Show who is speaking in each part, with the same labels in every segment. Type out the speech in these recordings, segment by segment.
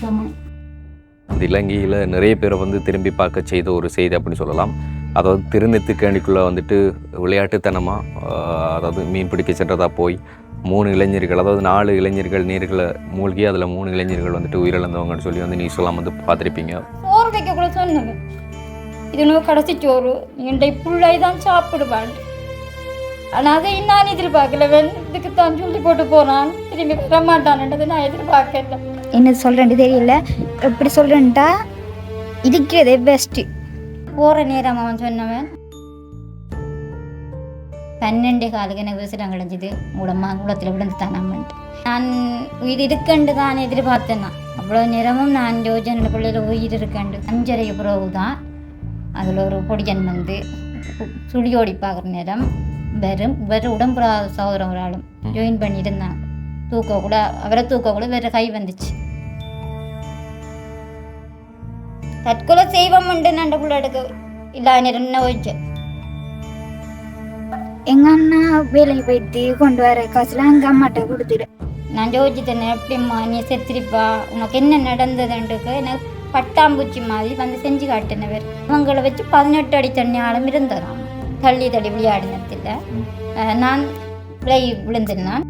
Speaker 1: தமிழ்.
Speaker 2: இலங்கையில் நிறைய பேரை வந்து திரும்பி பார்க்க செய்த ஒரு செய்தி அப்படின்னு சொல்லலாம். அதாவது திருநெத்துக்கேணிக்குள்ளே வந்துட்டு விளையாட்டுத்தனமாக அதாவது மீன் பிடிக்க சென்றதாக போய் 3 இளைஞர்கள், அதாவது 4 இளைஞர்கள் நீர்களை மூழ்கி அதில் 3 இளைஞர்கள் வந்துட்டு உயிரிழந்தவங்கன்னு சொல்லி வந்து நியூஸ்லாம் வந்து பார்த்துருப்பீங்க.
Speaker 1: சோறு வைக்க கூட சொன்னது இது நோ கடைசி சோறு என்னை பிள்ளை தான் சாப்பிடுவான். ஆனால் அதை நான் எதிர்பார்க்கல. இதுக்கு தான் சொல்லி போட்டு போனான், திரும்பி வர மாட்டான்ன்றது நான் எதிர்பார்க்கல.
Speaker 3: என்ன சொல்கிறேன்னு தெரியல. எப்படி சொல்கிறேன்ட்டா இருக்கிறதே பெஸ்ட்டு.
Speaker 1: போகிற நேரம் அவன் சொன்னவன் 12 காலுக்கு எனக்கு விசிடம் கிடச்சிது. மூலத்தில் விழுந்து தானாமன்ட்டு நான் உயிர் இருக்கண்டு தான் எதிர்பார்த்தேன். நான் அவ்வளோ நேரமும் நான் யோஜனை பிள்ளையில் உயிர் இருக்கண்டு 5:30 பிறகு தான் அதில் ஒரு பொடியன் வந்து சுழியோடி பார்க்குற நேரம் வேறு உடம்புற சகோதரம் ஒரு ஆளும் ஜாயின் பண்ணியிருந்தாங்க. அவரை தூக்க கூட வேறு கை வந்துச்சு. தற்கொலை செய்வோம்ண்டு நண்ட பிள்ளை எடுக்க இல்லாத நேரம் என்ன வச்சு
Speaker 3: எங்கள் அண்ணா வேலைக்கு போயிட்டு கொண்டு வர காசுலாம் எங்கள் அம்மாட்ட கொடுத்துரு.
Speaker 1: நான் யோசித்தேன், எப்படிம்மா நீ செத்துருப்பா, உனக்கு என்ன நடந்ததுன்றது எனக்கு பட்டாம்பூச்சி மாதிரி வந்து செஞ்சு காட்டினவர். அவங்கள வச்சு 18 அடி தண்ணி ஆழம் இருந்ததான். தள்ளி விளையாடினத்தில் நான் விழுந்திருந்தான்.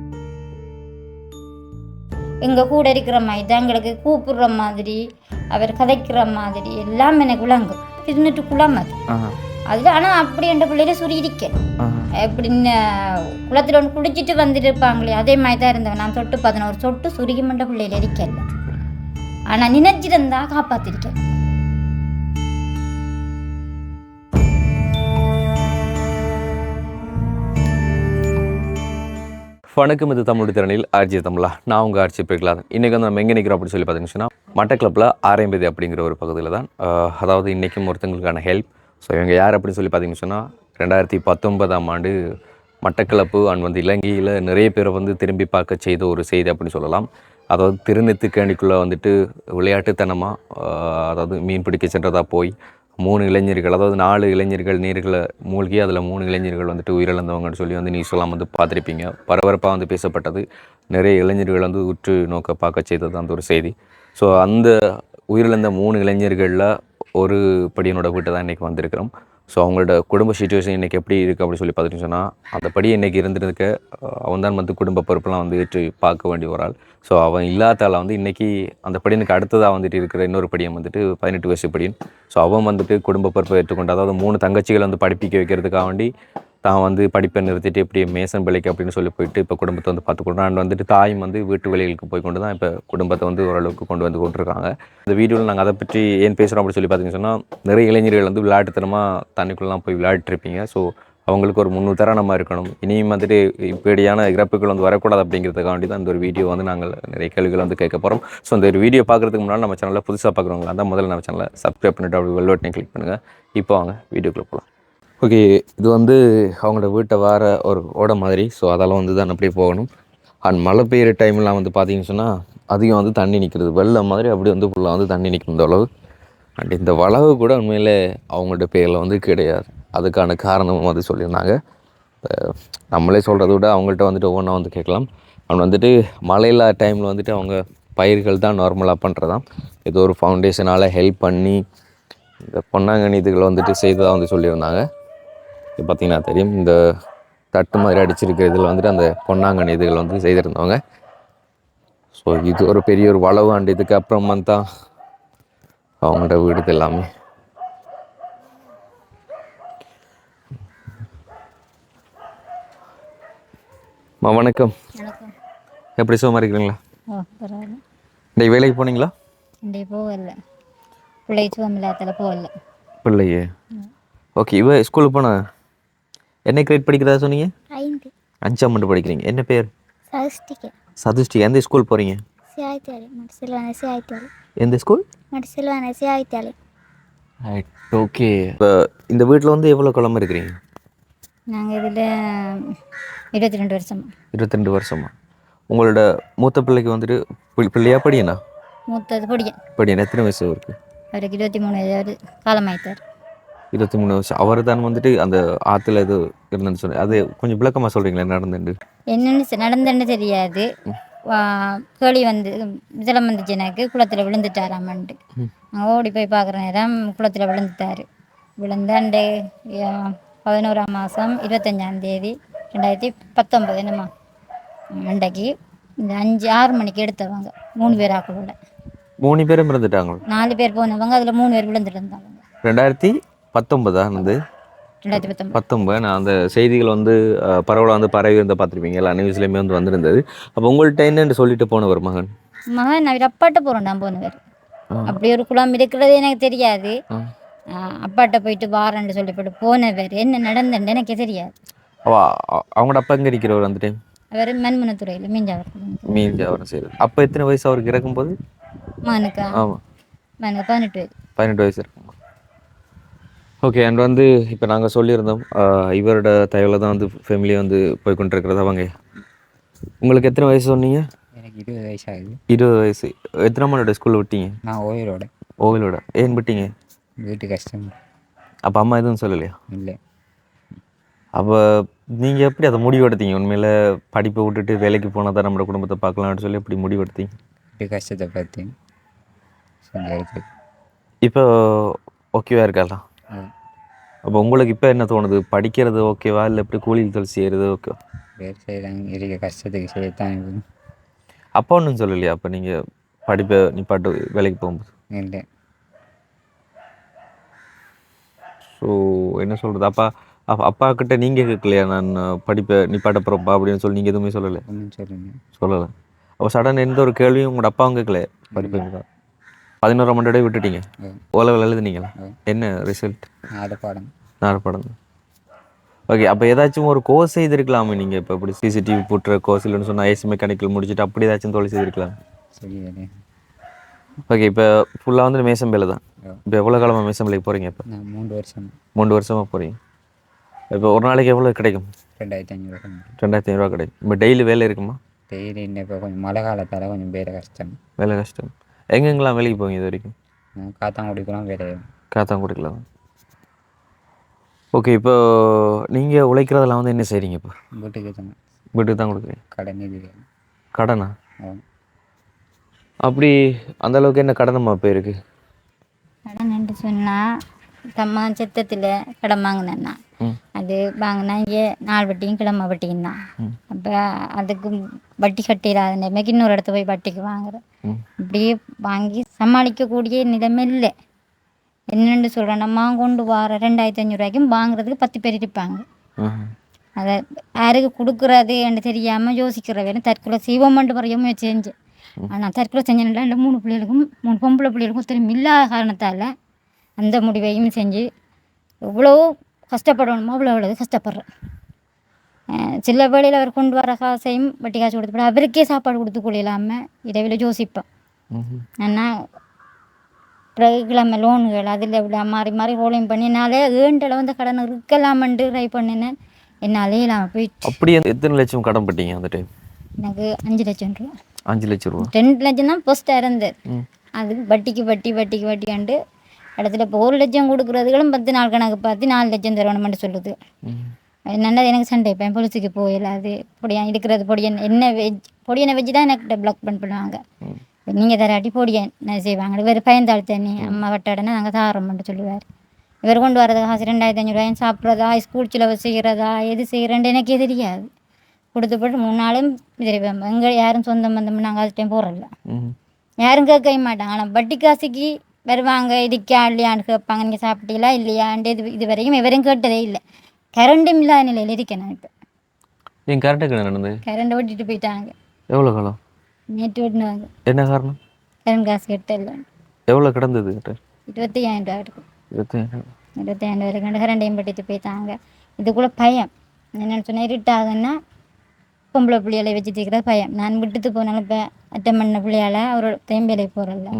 Speaker 1: எங்கள் கூட இருக்கிற மாதிரி தான் எங்களுக்கு கூப்பிடுற மாதிரி அவர் கதைக்கிற மாதிரி எல்லாம் எனக்கு விளங்கும். திருநெட்டு குளம் அதில். ஆனால் அப்படி என்ற பிள்ளையில சுரியிருக்க எப்படின்னு குளத்தில் ஒன்று குடிச்சிட்டு வந்துட்டு இருப்பாங்களே அதே மாதிரி தான் இருந்தவன். நான் தொட்டு 11 சொட்டு சுருகிமன்ற பிள்ளையில இருக்கல. ஆனால் நினைச்சிருந்தா காப்பாற்றிருக்கேன்.
Speaker 2: வணக்கம், இது தமிழ் திறனில் ஆர்ஜி தமிழா. நான் உங்கள் ஆர்ஜி பிரகலாதன். இன்றைக்கி வந்து நம்ம எங்கே நிற்கிறோம் அப்படின்னு சொல்லி பார்த்தீங்கன்னா மட்டக்களப்பில் ஆரைம்பதி அப்படிங்கிற ஒரு பகுதியில் தான். அதாவது இன்றைக்கும் ஒருத்தங்களுக்கான ஹெல்ப். ஸோ இவங்க யார் அப்படின்னு சொல்லி பார்த்தீங்கன்னு சொன்னால் 2019ஆம் ஆண்டு மட்டக்களப்பு அண்ட் வந்து இலங்கையில் நிறைய பேரை வந்து திரும்பி பார்க்க செய்த ஒரு செய்தி அப்படின்னு சொல்லலாம். அதாவது திருநெத்துக்கேணிக்குள்ளே வந்துட்டு விளையாட்டுத்தனமாக அதாவது மீன் பிடிக்க சென்றதாக போய் 3 இளைஞர்கள், அதாவது 4 இளைஞர்கள் நீர்களை மூழ்கி அதில் 3 இளைஞர்கள் வந்துட்டு உயிரிழந்தவங்கன்னு சொல்லி வந்து நியூஸ்லாம் வந்து பார்த்துருப்பீங்க. பரபரப்பாக வந்து பேசப்பட்டது. நிறைய இளைஞர்கள் வந்து உற்று நோக்க பார்க்க செய்தது அந்த ஒரு செய்தி. ஸோ அந்த உயிரிழந்த 3 இளைஞர்களில் ஒரு படியனோட வீட்டை தான் இன்றைக்கி வந்திருக்கிறோம். ஸோ அவங்களோட குடும்ப சிச்சுவேஷன் இன்றைக்கி எப்படி இருக்குது அப்படின்னு சொல்லி பார்த்துட்டு சொன்னால், அந்த படி இன்றைக்கி இருந்திருக்க அவன் தான் வந்து குடும்ப பொறுப்பெல்லாம் வந்து ஏற்று பார்க்க வேண்டிய ஒரு ஆள். ஸோ அவன் இல்லாதால வந்து இன்றைக்கி அந்த படியனுக்கு அடுத்ததாக வந்துட்டு இருக்கிற இன்னொரு படியன் வந்துட்டு 18 வயசு படியன். ஸோ அவன் வந்துட்டு குடும்ப பொறுப்பை ஏற்றுக்கொண்டு, அதாவது 3 தங்கச்சிகளை வந்து படிப்பிக்க வைக்கிறதுக்காக வேண்டி தான் வந்து படிப்பை நிறுத்திட்டு இப்படி மேசன் பிள்ளைக்கு அப்படின்னு சொல்லி போயிட்டு இப்போ குடும்பத்தை வந்து பார்த்துக்கொண்டு அண்ட் வந்துட்டு தாயும் வந்து வீட்டு வேலைகளுக்கு போய் கொண்டு தான் இப்போ குடும்பத்தை வந்து ஓரளவுக்கு கொண்டு வந்து கொண்டிருக்காங்க. இந்த வீடியோவில் நாங்கள் அதை பற்றி ஏன் பேசுகிறோம் அப்படின்னு சொல்லி பார்த்தீங்கன்னு சொன்னால், நிறைய இளைஞர்கள் வந்து விளையாட்டுத்தனமாக தண்ணிக்குள்ளெலாம் போய் விளையாடிட்டுருப்பீங்க. ஸோ அவங்களுக்கு ஒரு முன்னுதாரணமாக இருக்கணும். இனியும் வந்துட்டு இப்படியான இறப்புகள் வந்து வரக்கூடாது அப்படிங்கிறதுக்காக வேண்டி தான் இந்த ஒரு வீடியோ வந்து நாங்கள் நிறைய கேள்விகள் வந்து கேட்க போகிறோம். ஸோ இந்த ஒரு வீடியோ பார்க்குறதுக்கு முன்னாடி நம்ம சேனலில் புதுசாக பார்க்குறவங்களா தான் முதல்ல நம்ம சேனலை சப்ஸ்கிரைப் பண்ணிவிட்டு அப்படி வெல் பட்டனை கிளிக் பண்ணுங்கள். இப்போ வாங்க வீடியோக்குள்ளே போகலாம். ஓகே, இது வந்து அவங்களோட வீட்டை வர ஒரு ஓட மாதிரி. ஸோ அதெல்லாம் வந்து தான் அப்படியே போகணும். அண்ட் மழை பெய்கிற டைம்லாம் வந்து பார்த்திங்கன்னு சொன்னால் அதிகம் வந்து தண்ணி நிற்கிறது, வெள்ளம் மாதிரி அப்படி வந்து ஃபுல்லாக வந்து தண்ணி நிற்கும் இந்த அளவு. அண்ட் இந்த வளவு கூட உண்மையிலே அவங்களோட பேரில் வந்து கிடையாது. அதுக்கான காரணமும் வந்து சொல்லியிருந்தாங்க. நம்மளே சொல்கிறத விட அவங்கள்ட்ட வந்துட்டு ஒவ்வொன்றா வந்து கேட்கலாம். அவன் வந்துட்டு மழையில்லா டைமில் வந்துட்டு அவங்க பயிர்கள் தான் நார்மலாக பண்ணுறதான். ஏதோ ஒரு ஃபவுண்டேஷனால் ஹெல்ப் பண்ணி இந்த பொன்னாங்கண்ணி இதுகளை வந்துட்டு செய்ததாக வந்து சொல்லியிருந்தாங்க. இது பார்த்திங்கன்னா தெரியும், இந்த தட்டு மாதிரி அடிச்சிருக்கிற இதில் வந்துட்டு அந்த பொன்னாங்கண்ணி இதுகள் வந்து செய்திருந்தவங்க. ஸோ இது ஒரு பெரிய ஒரு வளவு. அண்ட் இதுக்கு அப்புறமா தான் அவங்களோட வீடு எல்லாமே. வணக்கம், எப்படி சும்மா இருக்கிறீங்களா? இந்த வேலைக்கு போனீங்களா?
Speaker 1: போகல, பிள்ளை சுவமில்லாத போகல.
Speaker 2: பிள்ளையே ஓகே. இவ ஸ்கூலுக்கு போன என்ன கிரேட் படிக்கிறதா சொன்னீங்க? 5ஆம் ஆண்டு படிக்கிறீங்க. என்ன பேர்? சதுஷ்டி. எந்த ஸ்கூல் போகிறீங்க? எந்த ஸ்கூல்? ஓகே. இப்போ இந்த வீட்டில் வந்து எவ்வளோ கிழமை இருக்கிறீங்க?
Speaker 1: நாங்கள் இதில் 22 வருஷமா.
Speaker 2: 22 வருஷமா. உங்களோட மூத்த பிள்ளைக்கு வந்துட்டு பிள்ளையா படியனா?
Speaker 1: மூத்தது படியன்.
Speaker 2: படியன் எத்தனை வயசு அவருக்கு?
Speaker 1: அவருக்கு 23 காலமாயிட்டார்.
Speaker 2: 23 வருஷம். அவர் தான் வந்துட்டு அந்த ஆற்றுல இது இருந்துன்னு சொன்னேன். அது கொஞ்சம் விளக்கமாக சொல்கிறீங்களா? நடந்துட்டு
Speaker 1: என்னென்னு நடந்துன்னு தெரியாது. கேளி வந்து ஜலம் வந்துச்சு எனக்கு குளத்தில் விழுந்துட்டாராமன்ட்டு நான் ஓடி போய் பார்க்குற நேரம் குளத்தில் விழுந்துட்டார் விழுந்தாண்டு 11ஆம் மாதம் 25ஆம் தேதி 2019 என்னம்மா அன்றைக்கு இந்த 5-6 மணிக்கு எடுத்தவங்க 3 பேர் ஆக்களோட
Speaker 2: 3 பேரும் இருந்துட்டாங்க.
Speaker 1: 4 பேர் போனவங்க அதில் 3 பேர் விழுந்துட்டு இருந்தாங்க.
Speaker 2: 2019 வந்து
Speaker 1: 2019
Speaker 2: நான் அந்த செய்திகள் வந்து பரவலாக வந்து பரவி இருந்த பார்த்துருப்பீங்க, எல்லா நியூஸ்லேயுமே வந்து வந்திருந்தது. அப்போ உங்கள்கிட்ட என்னென்னு சொல்லிட்டு போனவர் மகன்
Speaker 1: அவர் அப்பாட்ட போகிறோம் நான் போனவர். அப்படி ஒரு குளம் இருக்கிறது எனக்கு தெரியாது. அப்பாட்ட போயிட்டு வாரன்னு சொல்லி போட்டு போனவர் என்ன நடந்தேன்னு எனக்கு தெரியாது.
Speaker 2: அவங்களோட அப்பா எங்கே இருக்கிறவர் அந்த டைம்?
Speaker 1: அவர் மண்முனத்துறையில்
Speaker 2: மீஞ்சாவரம் சரி. அப்போ எத்தனை வயசு அவருக்கு இறக்கும்போது?
Speaker 1: மகனுக்கா?
Speaker 2: ஆமாம்,
Speaker 1: மகனுக்கு 18 வயசு.
Speaker 2: 18 வயசு இருக்கும். ஓகே. அண்ட் வந்து இப்போ நாங்கள் சொல்லியிருந்தோம் இவரோட தயவில் தான் வந்து ஃபேமிலி வந்து போய்கொண்டிருக்கிறது. அவங்க உங்களுக்கு எத்தனை வயசு சொன்னீங்க?
Speaker 4: எனக்கு 20 வயசு ஆகுது.
Speaker 2: 20 வயசு. எத்தனை மணியோட ஸ்கூலில் விட்டீங்க?
Speaker 4: நான் ஓயிலோட.
Speaker 2: ஓவிலோட ஏன் விட்டீங்க?
Speaker 4: வீட்டு கஷ்டம்.
Speaker 2: அப்போ அம்மா எதுவும் சொல்லலையா?
Speaker 4: இல்லை.
Speaker 2: அப்போ நீங்கள் எப்படி அதை முடிவெடுத்தீங்க? உண்மையில் படிப்பை விட்டுட்டு வேலைக்கு போனால் தான் நம்மளோட குடும்பத்தை பார்க்கலாம்னு சொல்லி எப்படி முடிவெடுத்தீங்க?
Speaker 4: வீட்டு கஷ்டத்தை பார்த்து செஞ்சு.
Speaker 2: இப்போ ஓகேவா இருக்கலாம்? அப்போ உங்களுக்கு இப்போ என்ன தோணுது? படிக்கிறது ஓகேவா இல்லை இப்படி கூலியில் தொழில் செய்கிறது ஓகேவா?
Speaker 4: வேறு செய்கிறாங்க இருக்க கஷ்டத்துக்கு செய்யத்தான்.
Speaker 2: அப்பா ஒன்றும் சொல்லலையா அப்போ நீங்கள் படிப்பை நிப்பாட்டு வேலைக்கு போகும்போது?
Speaker 4: இல்லை.
Speaker 2: ஸோ என்ன சொல்கிறது, அப்பா கிட்ட நீங்கள் கேட்கலையா நான் படிப்பை நிப்பாட்ட போகிறப்பா அப்படின்னு சொல்லி நீங்கள் எதுவுமே சொல்லலை?
Speaker 4: ஒன்றும் சொல்லுங்க
Speaker 2: சொல்லலை. அப்போ சடன் எந்த ஒரு கேள்வியும் உங்களோட அப்பாவும் கேட்கல? படிப்பு 11ஆம் ஆண்டோடய விட்டுட்டீங்க. ஓலவில் எழுதுனீங்களா? என்ன ரிசல்ட்?
Speaker 4: 4 பாடம்.
Speaker 2: 4 பாடம். ஓகே. அப்போ ஏதாச்சும் ஒரு கோர்ஸ் செய்திருக்கலாமே நீங்கள்? இப்போ இப்படி சிசிடிவி போட்டுற கோர்ஸ் இல்லைன்னு சொன்னால் ஏசி மெக்கானிக்கல் முடிச்சுட்டு அப்படி ஏதாச்சும் தொழில் செய்திருக்கலாம்.
Speaker 4: சரி.
Speaker 2: ஓகே. இப்போ ஃபுல்லாக வந்து மேசம்பேல தான். இப்போ எவ்வளோ காலமாக மேசம்பேலைக்கு போகிறீங்க? இப்போ
Speaker 4: நான் 3 வருஷம்.
Speaker 2: 3 வருஷமாக போகிறீங்க. இப்போ ஒரு நாளைக்கு எவ்வளோ கிடைக்கும்?
Speaker 4: 2500.
Speaker 2: 2500 கிடைக்கும். இப்போ டெய்லி வேலை இருக்குமா?
Speaker 4: டெய்லி இன்னும் இப்போ கொஞ்சம் மழை காலத்தால் கொஞ்சம் வேலை கஷ்டம்.
Speaker 2: வேலை கஷ்டம். எங்கெங்கெல்லாம் வேலைக்கு போவீங்க இது வரைக்கும்?
Speaker 4: காத்தாங்குடிக்கலாம் வேலை.
Speaker 2: காத்தாங்குடிக்கலாம். ஓகே. இப்போ நீங்கள் உழைக்கிறதெல்லாம் வந்து என்ன செய்கிறீங்க? இப்போ
Speaker 4: வீட்டுக்கு தான்.
Speaker 2: வீட்டுக்கு தான் கொடுக்குறீங்க?
Speaker 4: கடன் இது.
Speaker 2: கடனா? அப்படி அந்தளவுக்கு என்ன கடனம்மா இப்போ இருக்குது?
Speaker 1: கடன் சொன்னால் தம்மா சித்தத்தில் கடன் வாங்கினேன்னா அது வாங்கினா இங்கே 4 வட்டியும் கிழமை வட்டியும் தான். அப்போ அதுக்கு வட்டி கட்டிடாத நிலைமைக்கு இன்னொரு இடத்த போய் வட்டிக்கு வாங்குறேன். இப்படியே வாங்கி சமாளிக்கக்கூடிய நிலைமை இல்லை. என்னென்னு சொல்கிறேன், நம்ம கொண்டு வர 2500 வாங்குறதுக்கு 10 பேர் இருப்பாங்க. அதை யாருக்கு கொடுக்குறது என்று தெரியாமல் யோசிக்கிற வேலை தற்கொலை செய்வோம்ட்டு வரையும் முயற்சி செஞ்சேன். ஆனால் தற்கொலை செஞ்சேன்ல இந்த 3 பிள்ளைகளுக்கும் 3 பொம்பளை பிள்ளைகளுக்கும் திரும்ப இல்லாத காரணத்தால் அந்த முடிவையும் செஞ்சு எவ்வளோ கஷ்டப்படணுமோ அவ்வளோ கஷ்டப்படுறேன். சில வேளையில் அவர் கொண்டு வர காசையும் வட்டி காசு கொடுத்து அவருக்கே சாப்பாடு கொடுத்து கொள்ளாமல் இரவில் யோசிப்பேன். ஆனால் பிறகு கிழமை லோனுகள் அதில் இவ்வளோ மாறி மாறி ரோலையும் பண்ணி என்னால் ஏண்டளவு வந்து கடன் இருக்கலாமன்ட்டு ட்ரை பண்ணினேன். என்னாலே இல்லாமல் போயிட்டு.
Speaker 2: அப்படி எத்தனை லட்சம் கடன் பட்டீங்க அந்த டைம்?
Speaker 1: எனக்கு 5 லட்சம் ரூபா.
Speaker 2: 5 லட்சம் ரூபா. 2
Speaker 1: லட்சம் தான் ஃபஸ்ட்டாக இருந்தது. அதுக்கு வட்டிக்கு வட்டிக்காண்டு இடத்துல இப்போ 1 லட்சம் கொடுக்குறதுகளும் 10 நாள் கணக்கு பார்த்து 4 லட்சம் தரணும்னு சொல்லுது. என்னென்னா எனக்கு சண்டை இப்போ பொலிசுக்கு போயிடாது பொடியான் இருக்கிறது பொடியன் என்ன பொடியனை வச்சு தான் எனக்கு பிளாக் பண்ணுவாங்க. நீங்கள் தராட்டி பொடியன் என்ன செய்வாங்க? இவர் பயந்தாள் தண்ணி அம்மா வட்டாடனா நாங்கள் தாரோம்ட்டு சொல்லுவார். இவர் கொண்டு வரது காசு 2500 சாப்பிட்றதா ஸ்கூல் செலவு செய்கிறதா எது செய்கிறேன்ட்டு எனக்கே தெரியாது. கொடுத்து போட்டு 3 நாளும் தெரியும். எங்கே யாரும் சொந்தம் வந்தோம்னா நாங்கள் அது டைம் போகிறதில்ல, யாரும் கேட்க மாட்டாங்க. ஆனால் வட்டி காசுக்கு வருவாங்க, இதுக்கா இல்லையான்னு கேட்பாங்க, நீங்கள் சாப்பிட்டீங்களா இல்லையான்ட்டு இது வரைக்கும் இவரும் கேட்டதே இல்லை. கரண்ட்டும் இல்லாத நிலையில் இருக்கேன் நான். இப்போ
Speaker 2: என் கரண்ட்டு நடந்தது,
Speaker 1: கரண்ட் ஓட்டிட்டு போயிட்டாங்க.
Speaker 2: எவ்வளோ காலம்?
Speaker 1: நேற்று ஓட்டினாங்க.
Speaker 2: என்ன காரணம்?
Speaker 1: கரண்ட் காசு கட்டல.
Speaker 2: எவ்வளோ கிடந்தது?
Speaker 1: 25,000 இருக்கும். 25,000 கண்டு கரண்டையும் பட்டிட்டு போயிட்டாங்க. இதுக்குள்ளே பயம் என்னென்னு சொன்னால் இருட்டாகுன்னா பொம்பளை பிள்ளைகளை வச்சுட்டு இருக்கிற பயம். நான் விட்டுட்டு போனாலும் இப்போ அட்டம் பண்ண பிள்ளையால் அவரோட தேம்பேலைக்கு போகிறதில்ல.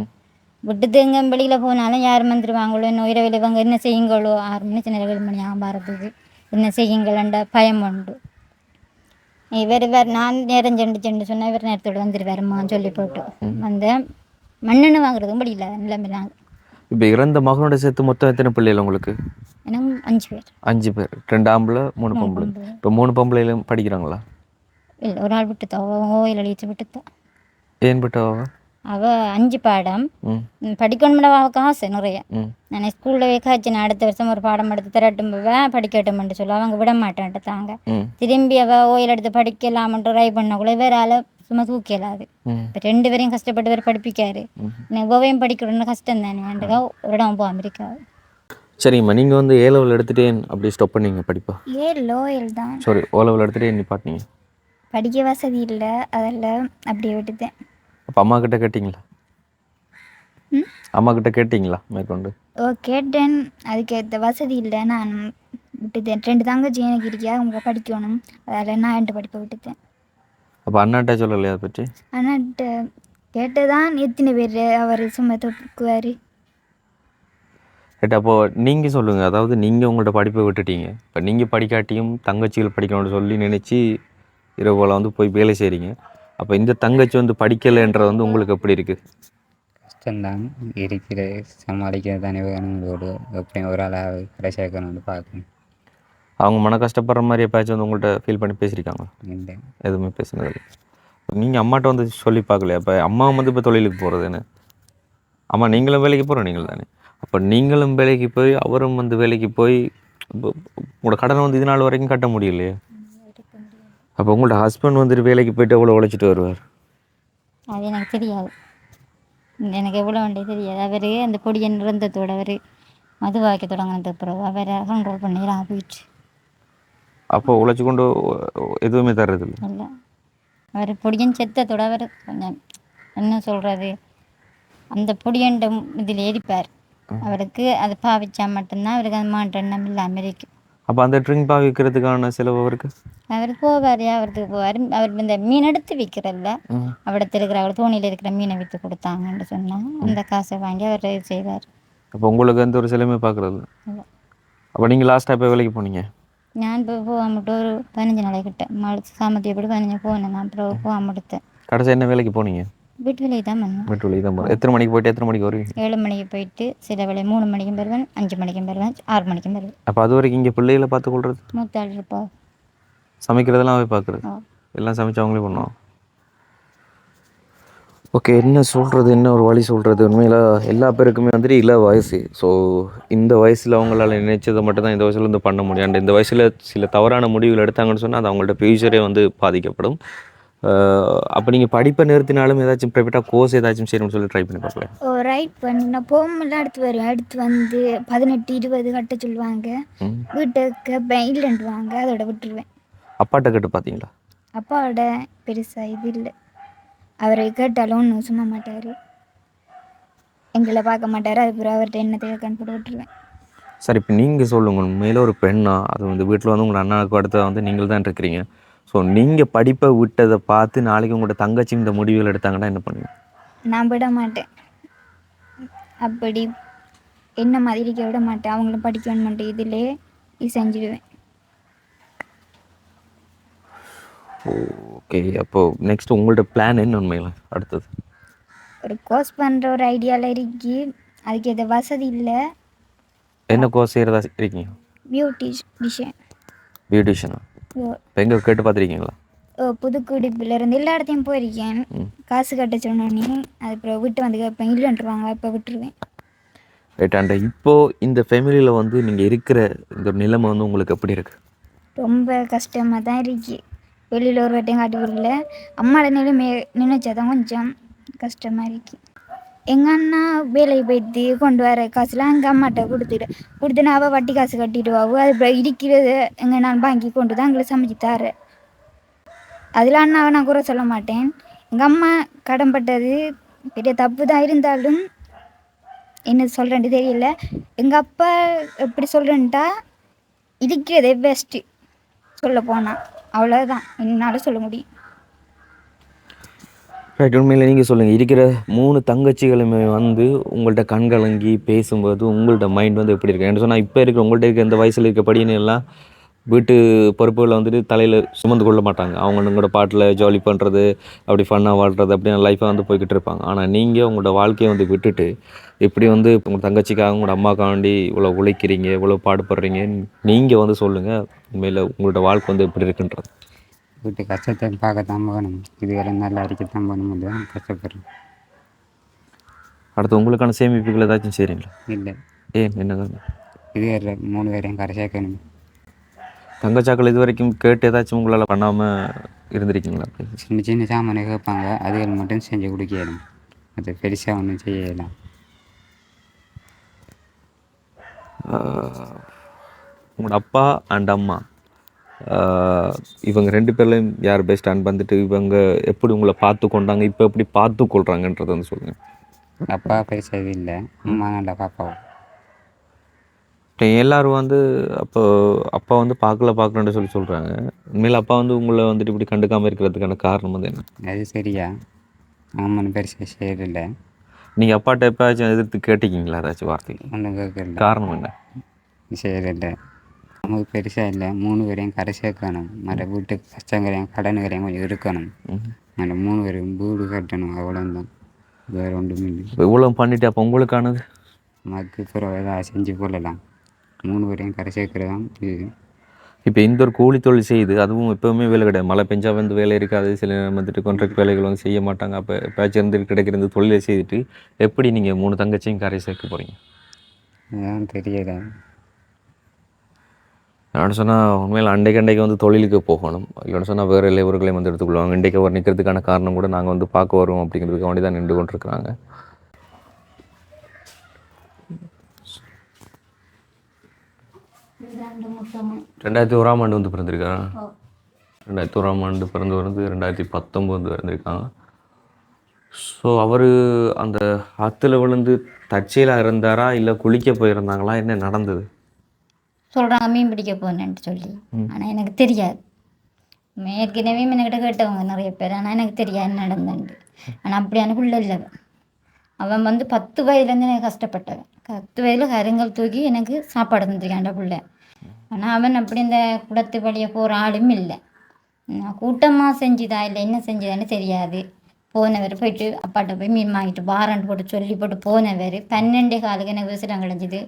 Speaker 1: விட்டுட்டு எங்கே வெளியில் போனாலும் யார் வந்துடுவாங்களோ என்ன இரவில் இவங்க என்ன செய்யுங்களோ 6 மணி சின்ன 7 மணி ஆகும் வரதுக்கு என்ன செய்யுங்களேன்ற பயம் உண்டு. இவர் நான் நேரம் சென்று சொன்னால் இவர் நேரத்தோடு வந்துடுவாருமான்னு சொல்லி போட்டு வந்து மண்ணெண்ணு வாங்குறதும் படி இல்லை நிலைமை நாங்கள்.
Speaker 2: இப்போ இறந்த மகனோட சேர்த்து மொத்தம் எத்தனை பிள்ளைகள் உங்களுக்கு?
Speaker 1: எனக்கு 5 பேர்.
Speaker 2: 5 பேர், 2 ஆம்பளை 3 பொம்பளை. இப்போ 3 பொம்பளையிலும் படிக்கிறாங்களா?
Speaker 1: இல்லை ஒரு ஆள் விட்டுத்தா ஓயில் அழிச்சு விட்டுத்தா.
Speaker 2: ஏன் விட்டவா?
Speaker 1: அவள் 5 பாடம்
Speaker 2: ம்
Speaker 1: படிக்கணும்னா அவளுக்கு ஆசை நிறைய.
Speaker 2: ம்
Speaker 1: நான் ஸ்கூலில் வைக்காச்சு நான் அடுத்த வருஷம் ஒரு பாடம் எடுத்து தரட்டும் படிக்கட்டும்னு சொல்ல அவங்க விட மாட்டேன்ட்டு தாங்க.
Speaker 2: ம்
Speaker 1: திரும்பி அவள் ஓயில் எடுத்து படிக்கலாமன்ட்டு ட்ரை பண்ணக்குள்ள வேறால சும்மா தூக்கலாது.
Speaker 2: ம்
Speaker 1: இப்போ 2 பேரையும் கஷ்டப்பட்டு வேறு படிப்பிக்காரு. இவ்வளவையும் படிக்கணும்னு கஷ்டம் தானே வேண்டுக்கா ஒரு இடம் போகாம இருக்காது.
Speaker 2: சரிங்கம்மா, நீங்கள் வந்து ஏ லெவல் எடுத்துகிட்டே அப்படி ஸ்டாப் பண்ணீங்க படிப்பா?
Speaker 3: லோயல் தான்.
Speaker 2: சாரி, ஓ லெவல் எடுத்துகிட்டே நிப்பாட்டினீங்க.
Speaker 3: படிக்க வசதி இல்லை அதில் அப்படியே விட்டுட்டேன்.
Speaker 2: அப்போ அம்மா கிட்ட கேட்டிங்களா? அம்மா கிட்ட கேட்டிங்களா மேற்கொண்டு?
Speaker 3: கேட்டேன், அதுக்கேற்ற வசதி இல்லை, நான் விட்டுட்டேன். 2 தங்கச்சி எனக்கு இருக்கியா அவங்க படிக்கணும், அதில் நான் 2 படிப்பை விட்டுட்டேன்.
Speaker 2: அப்போ அண்ணாட்ட சொல்லலையா அதை பற்றி?
Speaker 3: அண்ணாட்ட கேட்டதான் எத்தனை பேர் அவர் சும்மா தொப்புக்குவார்.
Speaker 2: ரைட், அப்போது நீங்கள் சொல்லுங்கள். அதாவது நீங்கள் உங்களோட படிப்பை விட்டுட்டீங்க, இப்போ நீங்கள் படிக்காட்டியும் தங்கச்சிகள் படிக்கணும்னு சொல்லி நினச்சி இரவுல வந்து போய் வேலை செய்கிறீங்க. அப்போ இந்த தங்கச்சி வந்து படிக்கலைன்றது வந்து உங்களுக்கு எப்படி இருக்குது?
Speaker 4: கஷ்டம்தான் இருக்கிற சமாளிக்கிறது தானே வேணுங்களோடு எப்படியும் ஒரு ஆளாக கடை சேர்க்கணும்னு பார்க்கணும்.
Speaker 2: அவங்க மன கஷ்டப்படுற மாதிரி எப்பயாச்சும் வந்து உங்கள்கிட்ட ஃபீல் பண்ணி பேசியிருக்காங்களா?
Speaker 4: இல்லை.
Speaker 2: எதுவுமே பேசுனதில்லை. நீங்கள் அம்மாட்ட வந்து சொல்லி பார்க்கலையா? அப்போ அம்மா வந்து இப்போ தொழிலுக்கு போகிறதுன்னு, அம்மா நீங்களும் வேலைக்கு போகிற நீங்கள் தானே, அப்போ நீங்களும் வேலைக்கு போய் அவரும் வந்து வேலைக்கு போய் உங்களோட கடனை வந்து இது நாள் வரைக்கும் கட்ட முடியலையே. அப்போ உங்களோட ஹஸ்பண்ட் வந்துட்டு வேலைக்கு போயிட்டு எவ்வளோ உழைச்சிட்டு வருவார்?
Speaker 1: அது எனக்கு தெரியாது. எனக்கு எவ்வளோ வேண்டிய தெரியாது. அவர் அந்த பொடியை நிறந்ததோடு அவர் மது வாய்க்க தொடங்கினது பிறகு அவரை கண்ட்ரோல் பண்ணிடலாம் போயிடுச்சு.
Speaker 2: அப்போ உழைச்சி கொண்டு எதுவுமே தர்றதில்லை.
Speaker 1: இல்லை, அவர் பொடியன் செத்ததோட அவர் கொஞ்சம் என்ன சொல்கிறது அந்த பொடியண்ட இதில் எரிப்பார். அவருக்கு அது பாவிச்சா மட்டும்தான் அவருக்கு அது மாற்ற எண்ணம் இல்லாமல் இருக்கு.
Speaker 2: அப்போ அந்த ட்ரிங்க் பாவிக்கிறதுக்கான செலவு அவருக்கு?
Speaker 1: அவர் போவார், அவருக்கு போவார். அவர் இந்த மீன் எடுத்து விற்கிறல்ல, அவடத்தில் இருக்கிற அவர் தோணியில் இருக்கிற மீனை விற்று கொடுத்தாங்கன்னு சொன்னால் அந்த காசை வாங்கி அவர் செய்வார்.
Speaker 2: அப்போ உங்களுக்கு எந்த ஒரு செலவுமே பார்க்குறது? அப்போ நீங்கள் லாஸ்ட்டாக இப்போ வேலைக்கு போனீங்க?
Speaker 1: நான் இப்போ போகாமட்டு ஒரு 15 நாளை கிட்ட சாமர்த்தியம் எப்படி 15 போனேன். நான் அப்புறம் போகாம எடுத்தேன்.
Speaker 2: கடைசி என்ன வேலைக்கு போனீங்க?
Speaker 1: வீட்டு வேலையை தான் பண்ணேன்.
Speaker 2: வீட்டு வேலைக்கு தான் போகிறேன். எத்தனை மணிக்கு போயிட்டு எத்தனை மணிக்கு வருவீங்க?
Speaker 1: 7 மணிக்கு போயிட்டு சில வேலை 3 மணிக்கும் வருவேன், 5 மணிக்கும் வருவேன், 6 மணிக்கும் வருவேன்.
Speaker 2: அப்போ அது வரைக்கும் இங்கே பிள்ளைகளை பார்த்துக்கொள்றது?
Speaker 1: மூத்தாள் இருப்பா.
Speaker 2: சமைக்கிறதெல்லாம் அவை பார்க்குறது? எல்லாம் சமைச்சு அவங்களே பண்ணுவோம். ஓகே, என்ன சொல்கிறது, என்ன ஒரு வழி சொல்கிறது. உண்மையில் எல்லா பேருக்குமே வந்துட்டு இல்லை வயசு. ஸோ இந்த வயசில் அவங்களால நினைச்சதை மட்டும் தான் இந்த வயசில் வந்து பண்ண முடியும். அண்ட் இந்த வயசில் சில தவறான முடிவுகள் எடுத்தாங்கன்னு சொன்னால் அது அவங்கள்ட்ட ஃபியூச்சரே வந்து பாதிக்கப்படும். அப்போ நீங்கள் படிப்பை நிறுத்தினாலும் ஏதாச்சும் ப்ரைவேட்டாக கோர்ஸ் ஏதாச்சும் செய்யணும்னு சொல்லி ட்ரை பண்ணி பார்க்கலாம்.
Speaker 3: ரைட் பண்ண போகும்போதெல்லாம் எடுத்து வருவேன். எடுத்து வந்து 18 20 கட்ட சொல்லுவாங்க, வீட்டுக்கு இல்லைன்ட்டுவாங்க, அதோட விட்டுருவேன்.
Speaker 2: அப்பாட்ட கேட்டு பார்த்தீங்களா?
Speaker 3: அப்பாவோட பெருசாக இது இல்லை, அவரை கேட்டாலும் ஒன்றும் சும்மா மாட்டார், எங்களை பார்க்க மாட்டார். அதுக்கப்புறம் அவர்கிட்ட என்ன தேவைக்கான்னு போட்டு விட்டுருவேன்.
Speaker 2: சரி, இப்போ நீங்கள் சொல்லுங்கள், உண்மையில் ஒரு பெண்ணா அது வந்து வீட்டில் வந்து உங்களோட அண்ணாவுக்கு அடுத்த வந்து நீங்கள் தான் இருக்கிறீங்க. ஸோ நீங்கள் படிப்பை விட்டதை பார்த்து நாளைக்கு உங்களோட தங்கச்சி இந்த முடிவுகள் எடுத்தாங்கன்னா என்ன பண்ணுவீங்க?
Speaker 3: நான் விட மாட்டேன், அப்படி என்ன மாதிரி இருக்க விட மாட்டேன். அவங்களும் படிக்கணும் மாட்டேன், இதிலே செஞ்சுடுவேன்.
Speaker 2: ஓகே, அப்போது நெக்ஸ்ட் உங்களோட பிளான் என்ன உண்மையில் அடுத்தது?
Speaker 3: ஒரு கோர்ஸ் பண்ணுற ஒரு ஐடியாவில் இருக்கி, அதுக்கு எது வசதி இல்லை.
Speaker 2: என்ன கோர்ஸ் செய்கிறதா இருக்கீங்க? பியூட்டிஷனா? இப்போ எங்கே கேட்டு பார்த்துருக்கீங்களா?
Speaker 3: புதுக்குடிப்பிலேருந்து எல்லா இடத்தையும் போயிருக்கேன். காசு கட்ட சொன்னோன்னே அதுக்கப்புறம் விட்டு வந்து கேட்பேன், இல்லைன்ட்டுருவாங்க, இப்போ விட்டுருவேன்.
Speaker 2: ரைட். அண்ட் இப்போது இந்த ஃபேமிலியில் வந்து நீங்கள் இருக்கிற இந்த நிலைமை வந்து உங்களுக்கு எப்படி இருக்குது?
Speaker 3: ரொம்ப கஷ்டமாக தான் இருக்கு. வெளியில் ஒரு வட்டையும் காட்டி விடல. அம்மாவோட நிலைமை நினைச்சா தான் கொஞ்சம் கஷ்டமாக இருக்கு. எங்கள் அண்ணா வேலைக்கு போயிட்டு கொண்டு வர காசுலாம் எங்கள் அம்மாட்ட கொடுத்துட்டு அவள் வட்டி காசு கட்டிடுவாவு. அது இருக்கிறது எங்கள் நான் வாங்கி கொண்டு தான் எங்களை சமைச்சு தரேன். அதில் அண்ணாவை நான் குறை சொல்ல மாட்டேன். எங்கள் அம்மா கடன்பட்டது பெரிய தப்பு தான், இருந்தாலும் என்ன சொல்கிறேன்ட்டு தெரியல. எங்கள் அப்பா எப்படி சொல்கிறேன்ட்டா இருக்கிறதே பெஸ்ட்டு சொல்ல போனால், அவ்வளோதான் என்னால் சொல்ல முடியும்.
Speaker 2: ரைட். உண்மையில் நீங்கள் சொல்லுங்கள், இருக்கிற 3 தங்கச்சிகளுமே வந்து உங்கள்கிட்ட கண்கலங்கி பேசும்போது உங்கள்கிட்ட மைண்ட் வந்து எப்படி இருக்கு? என்ன சொன்னால் இப்போ இருக்கிற உங்கள்கிட்ட இருக்க இந்த வயசில் இருக்க படின்னு எல்லாம் வீட்டு பொறுப்புகளை வந்துட்டு தலையில் சுமந்து கொள்ள மாட்டாங்க. அவங்க உங்களோட பாட்டில் ஜாலி பண்ணுறது, அப்படி ஃபன்னாக வாழ்கிறது, அப்படின்னு லைஃப்பாக வந்து போய்கிட்டு இருப்பாங்க. ஆனால் நீங்கள் உங்களோட வாழ்க்கையை வந்து விட்டுட்டு இப்படி வந்து உங்கள் தங்கச்சிக்காக உங்களோட அம்மாக்காண்டி இவ்வளோ உழைக்கிறீங்க, இவ்வளோ பாடுபடுறீங்க. நீங்கள் வந்து சொல்லுங்கள் உண்மையில் உங்களோட வாழ்க்கை வந்து எப்படி இருக்குன்றது.
Speaker 4: வீட்டு கஷ்டத்தை பார்க்கத்தான் வேணும். இதுவரை நல்லா இருக்கத்தான் பண்ண முடியும். கஷ்டப்படுறேன்.
Speaker 2: அடுத்து உங்களுக்கான சேமிப்புகள் ஏதாச்சும் செய்கிறீங்களா?
Speaker 4: இல்லை,
Speaker 2: ஏன் என்ன
Speaker 4: இதுவரை 3 பேரையும் கரை சேர்க்கணும்.
Speaker 2: தங்கச்சாக்கள் இது வரைக்கும் கேட்டு ஏதாச்சும் உங்களால் பண்ணாமல் இருந்திருக்கீங்களா?
Speaker 4: சின்ன சின்ன சாமானை கேட்பாங்க, அதுகள் மட்டும் செஞ்சு கொடுக்கலாம். அது பெருசாக ஒன்றும் செய்யலாம்.
Speaker 2: உங்களோட அப்பா அண்ட் அம்மா இவங்க 2 பேர்லையும் யார் பெஸ்ட் அண்ட் வந்துட்டு இவங்க எப்படி உங்களை பார்த்து கொண்டாங்க, இப்போ எப்படி பார்த்து கொள்கிறாங்கன்றதை வந்து சொல்லுங்கள்.
Speaker 4: அப்பா பெருசாக இல்லை, அம்மா நல்லா பாப்பாவும்.
Speaker 2: எல்லாரும் வந்து அப்பா வந்து பார்க்கலன்னு சொல்லி சொல்கிறாங்க. உண்மையில் அப்பா வந்து உங்களை வந்துட்டு இப்படி கண்டுக்காமல் இருக்கிறதுக்கான காரணம் வந்து என்ன?
Speaker 4: அது சரியா, அம்மனு பெருசாக செய்யறதில்லை.
Speaker 2: நீங்கள் அப்பாட்ட எப்போயாச்சும் எதிர்த்து கேட்டிருக்கீங்களா ஏதாச்சும் வார்த்தை?
Speaker 4: ஒன்றும் கேட்கல.
Speaker 2: காரணம் என்ன?
Speaker 4: செய்யறதில்லை. நமக்கு பெருசாக இல்லை, 3 பேரையும் கரை சேர்க்கணும். மற்ற வீட்டுக்கு கஷ்டங்களையும் கடனுகளையும் கொஞ்சம் இருக்கணும். அந்த 3 பேரையும் வீடு கட்டணும், அவ்வளோதான். வேறு ஒன்றும் இல்லை.
Speaker 2: இவ்வளோ பண்ணிவிட்டு அப்போ உங்களுக்கானது
Speaker 4: மக்கு பிறகு ஏதாவது செஞ்சு கொள்ளலாம். 3 பேரையும் கரை சேர்க்குறதான் இது.
Speaker 2: இப்போ இந்த ஒரு கூலி தொழில் செய்யுது, அதுவும் எப்போவுமே வேலை கிடையாது. மழை பெஞ்சா வந்து வேலை இருக்காது. சில நேரம் வந்துட்டு கான்ட்ராக்ட் வேலைகள் வந்து செய்ய மாட்டாங்க. அப்போ எப்போயாச்சும் இருந்து கிடைக்கிற இந்த தொழிலை செய்துட்டு எப்படி நீங்கள் 3 தங்கச்சியும் கரை சேர்க்க போகிறீங்க?
Speaker 4: அதான் தெரியல.
Speaker 2: நான் சொன்னால் உண்மையில் அண்டைக்கு வந்து தொழிலுக்கு போகணும். இல்லைன்னு சொன்னால் வேறு லேபர்களையும் வந்து எடுத்துக்கொள்வாங்க. இன்றைக்கு அவர் நிற்கிறதுக்கான காரணம் கூட நாங்கள் வந்து பார்க்க வருவோம் அப்படிங்கிறதுக்கு வேண்டி தான் நின்று கொண்டிருக்கிறாங்க. ரெண்டாயிரத்தி 1ஆம் ஆண்டு வந்து பிறந்திருக்காங்க. 2001ஆம் ஆண்டு பிறந்து 2019 பிறந்திருக்காங்க. ஸோ அவர் அந்த ஆற்றுல விழுந்து தற்செயலாக இருந்தாரா இல்லை குளிக்க போயிருந்தாங்களா, என்ன நடந்தது?
Speaker 1: சொல்கிறாங்க மீன் பிடிக்க போனேன்ட்டு சொல்லி. ஆனால் எனக்கு தெரியாது. ஏற்கனவே என்கிட்ட கேட்டவங்க நிறைய பேர். ஆனால் எனக்கு தெரியாது என்ன நடந்தேன்ட்டு. ஆனால் அப்படியான புள்ள இல்லை அவன். அவன் வந்து 10 வயதுலேருந்து எனக்கு கஷ்டப்பட்டவன். 10 வயதில் கருங்கல் தூக்கி எனக்கு சாப்பாடு தந்துருக்கான்டா புள்ள. ஆனால் அவன் அப்படி இந்த குளத்து வழியே போகிற ஆளும் இல்லை. நான் கூட்டமாக செஞ்சுதா இல்லை என்ன செஞ்சுதான்னு தெரியாது. போனவர் போயிட்டு அப்பாட்ட போய் மீன் வாங்கிட்டு வாரண்ட் போட்டு சொல்லி போட்டு போனவர் 12 எனக்கு விசிலம் கிடஞ்சிது.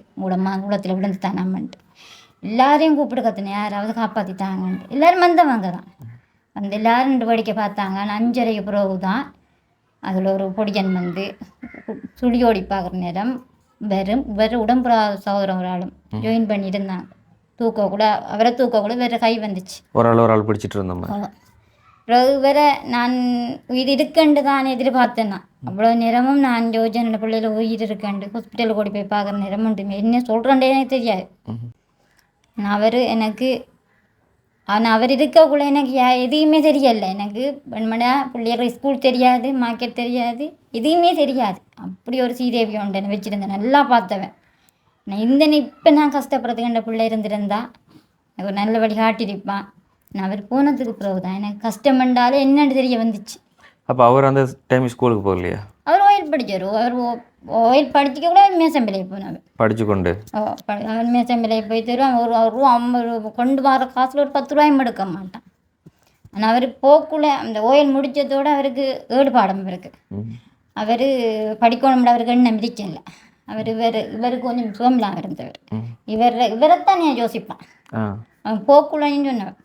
Speaker 1: குளத்தில் விழுந்து தானாமன்ட்டு எல்லாரையும் கூப்பிட்டு கற்றுனேன், யாராவது காப்பாற்றிட்டாங்கன்ட்டு. எல்லோரும் வந்தவங்க தான் வந்து எல்லோரும் 2 படிக்க பார்த்தாங்க. ஆனால் 5:30 பிறகு தான் அதில் ஒரு பொடியன் வந்து சுழியோடி பார்க்குற நேரம் வெறும் உடம்புற சகோதரம் ஒரு ஆளும் ஜாயின் பண்ணியிருந்தாங்க. அவரை தூக்க கூட வேறு கை வந்துச்சு.
Speaker 2: ஒரு ஆள் பிடிச்சிட்டு இருந்தோம்.
Speaker 1: பிறகு வேற நான் உயிர் இருக்குன்னு தான் எதிர்பார்த்தேன்னா அவ்வளோ நேரமும் நான் யோஜனை பிள்ளையில உயிர் இருக்கண்டு ஹாஸ்பிட்டலில் கூடி போய் பார்க்குற நேரம் உண்டு. என்ன சொல்கிறேன்டே எனக்கு தெரியாது. ஆனால் அவர் இருக்கக்குள்ள எனக்கு எதுவுமே தெரியலை. எனக்கு வெண்மடா பிள்ளையோட ஸ்கூல் தெரியாது, மார்க்கெட் தெரியாது, எதுவுமே தெரியாது. அப்படி ஒரு சீதேவி உண்டு வச்சுருந்தேன், நல்லா பார்த்தவன். நான் இப்போ நான் கஷ்டப்படுறதுக்கு என்ற பிள்ளை இருந்திருந்தா எனக்கு ஒரு நல்ல வழி காட்டியிருப்பான். நான் அவர் போனதுக்கு பிறகு தான் எனக்கு கஷ்டம்ண்டாலே என்னன்னு தெரிய வந்துச்சு.
Speaker 2: அப்போ அவர் அந்த டைம் ஸ்கூலுக்கு போகலையா?
Speaker 1: அவர் ஓயில் படித்தார். அவர் ஓயில் படிக்க கூட மேசம்பிள்ளையை போனவன்
Speaker 2: படித்து கொண்டு
Speaker 1: அவன் மேசம்பிள்ளையை போய் தருவான். ஒரு கொண்டு வர காசில் ஒரு 10 ரூபாயும் எடுக்க மாட்டான். ஆனால் அவர் போக்குள்ள அந்த ஓயில் முடித்ததோடு அவருக்கு 7 பாடம் இருக்குது. அவர் படிக்கணும்ல, அவருக்கு எண்ணம் மிதிக்கல. அவர் இவருக்கு கொஞ்சம் சோம்பலாம் இருந்தவர். இவரைத்தான் நான் யோசிப்பான். அவன் போக்குள்ளன்னு சொன்னவன்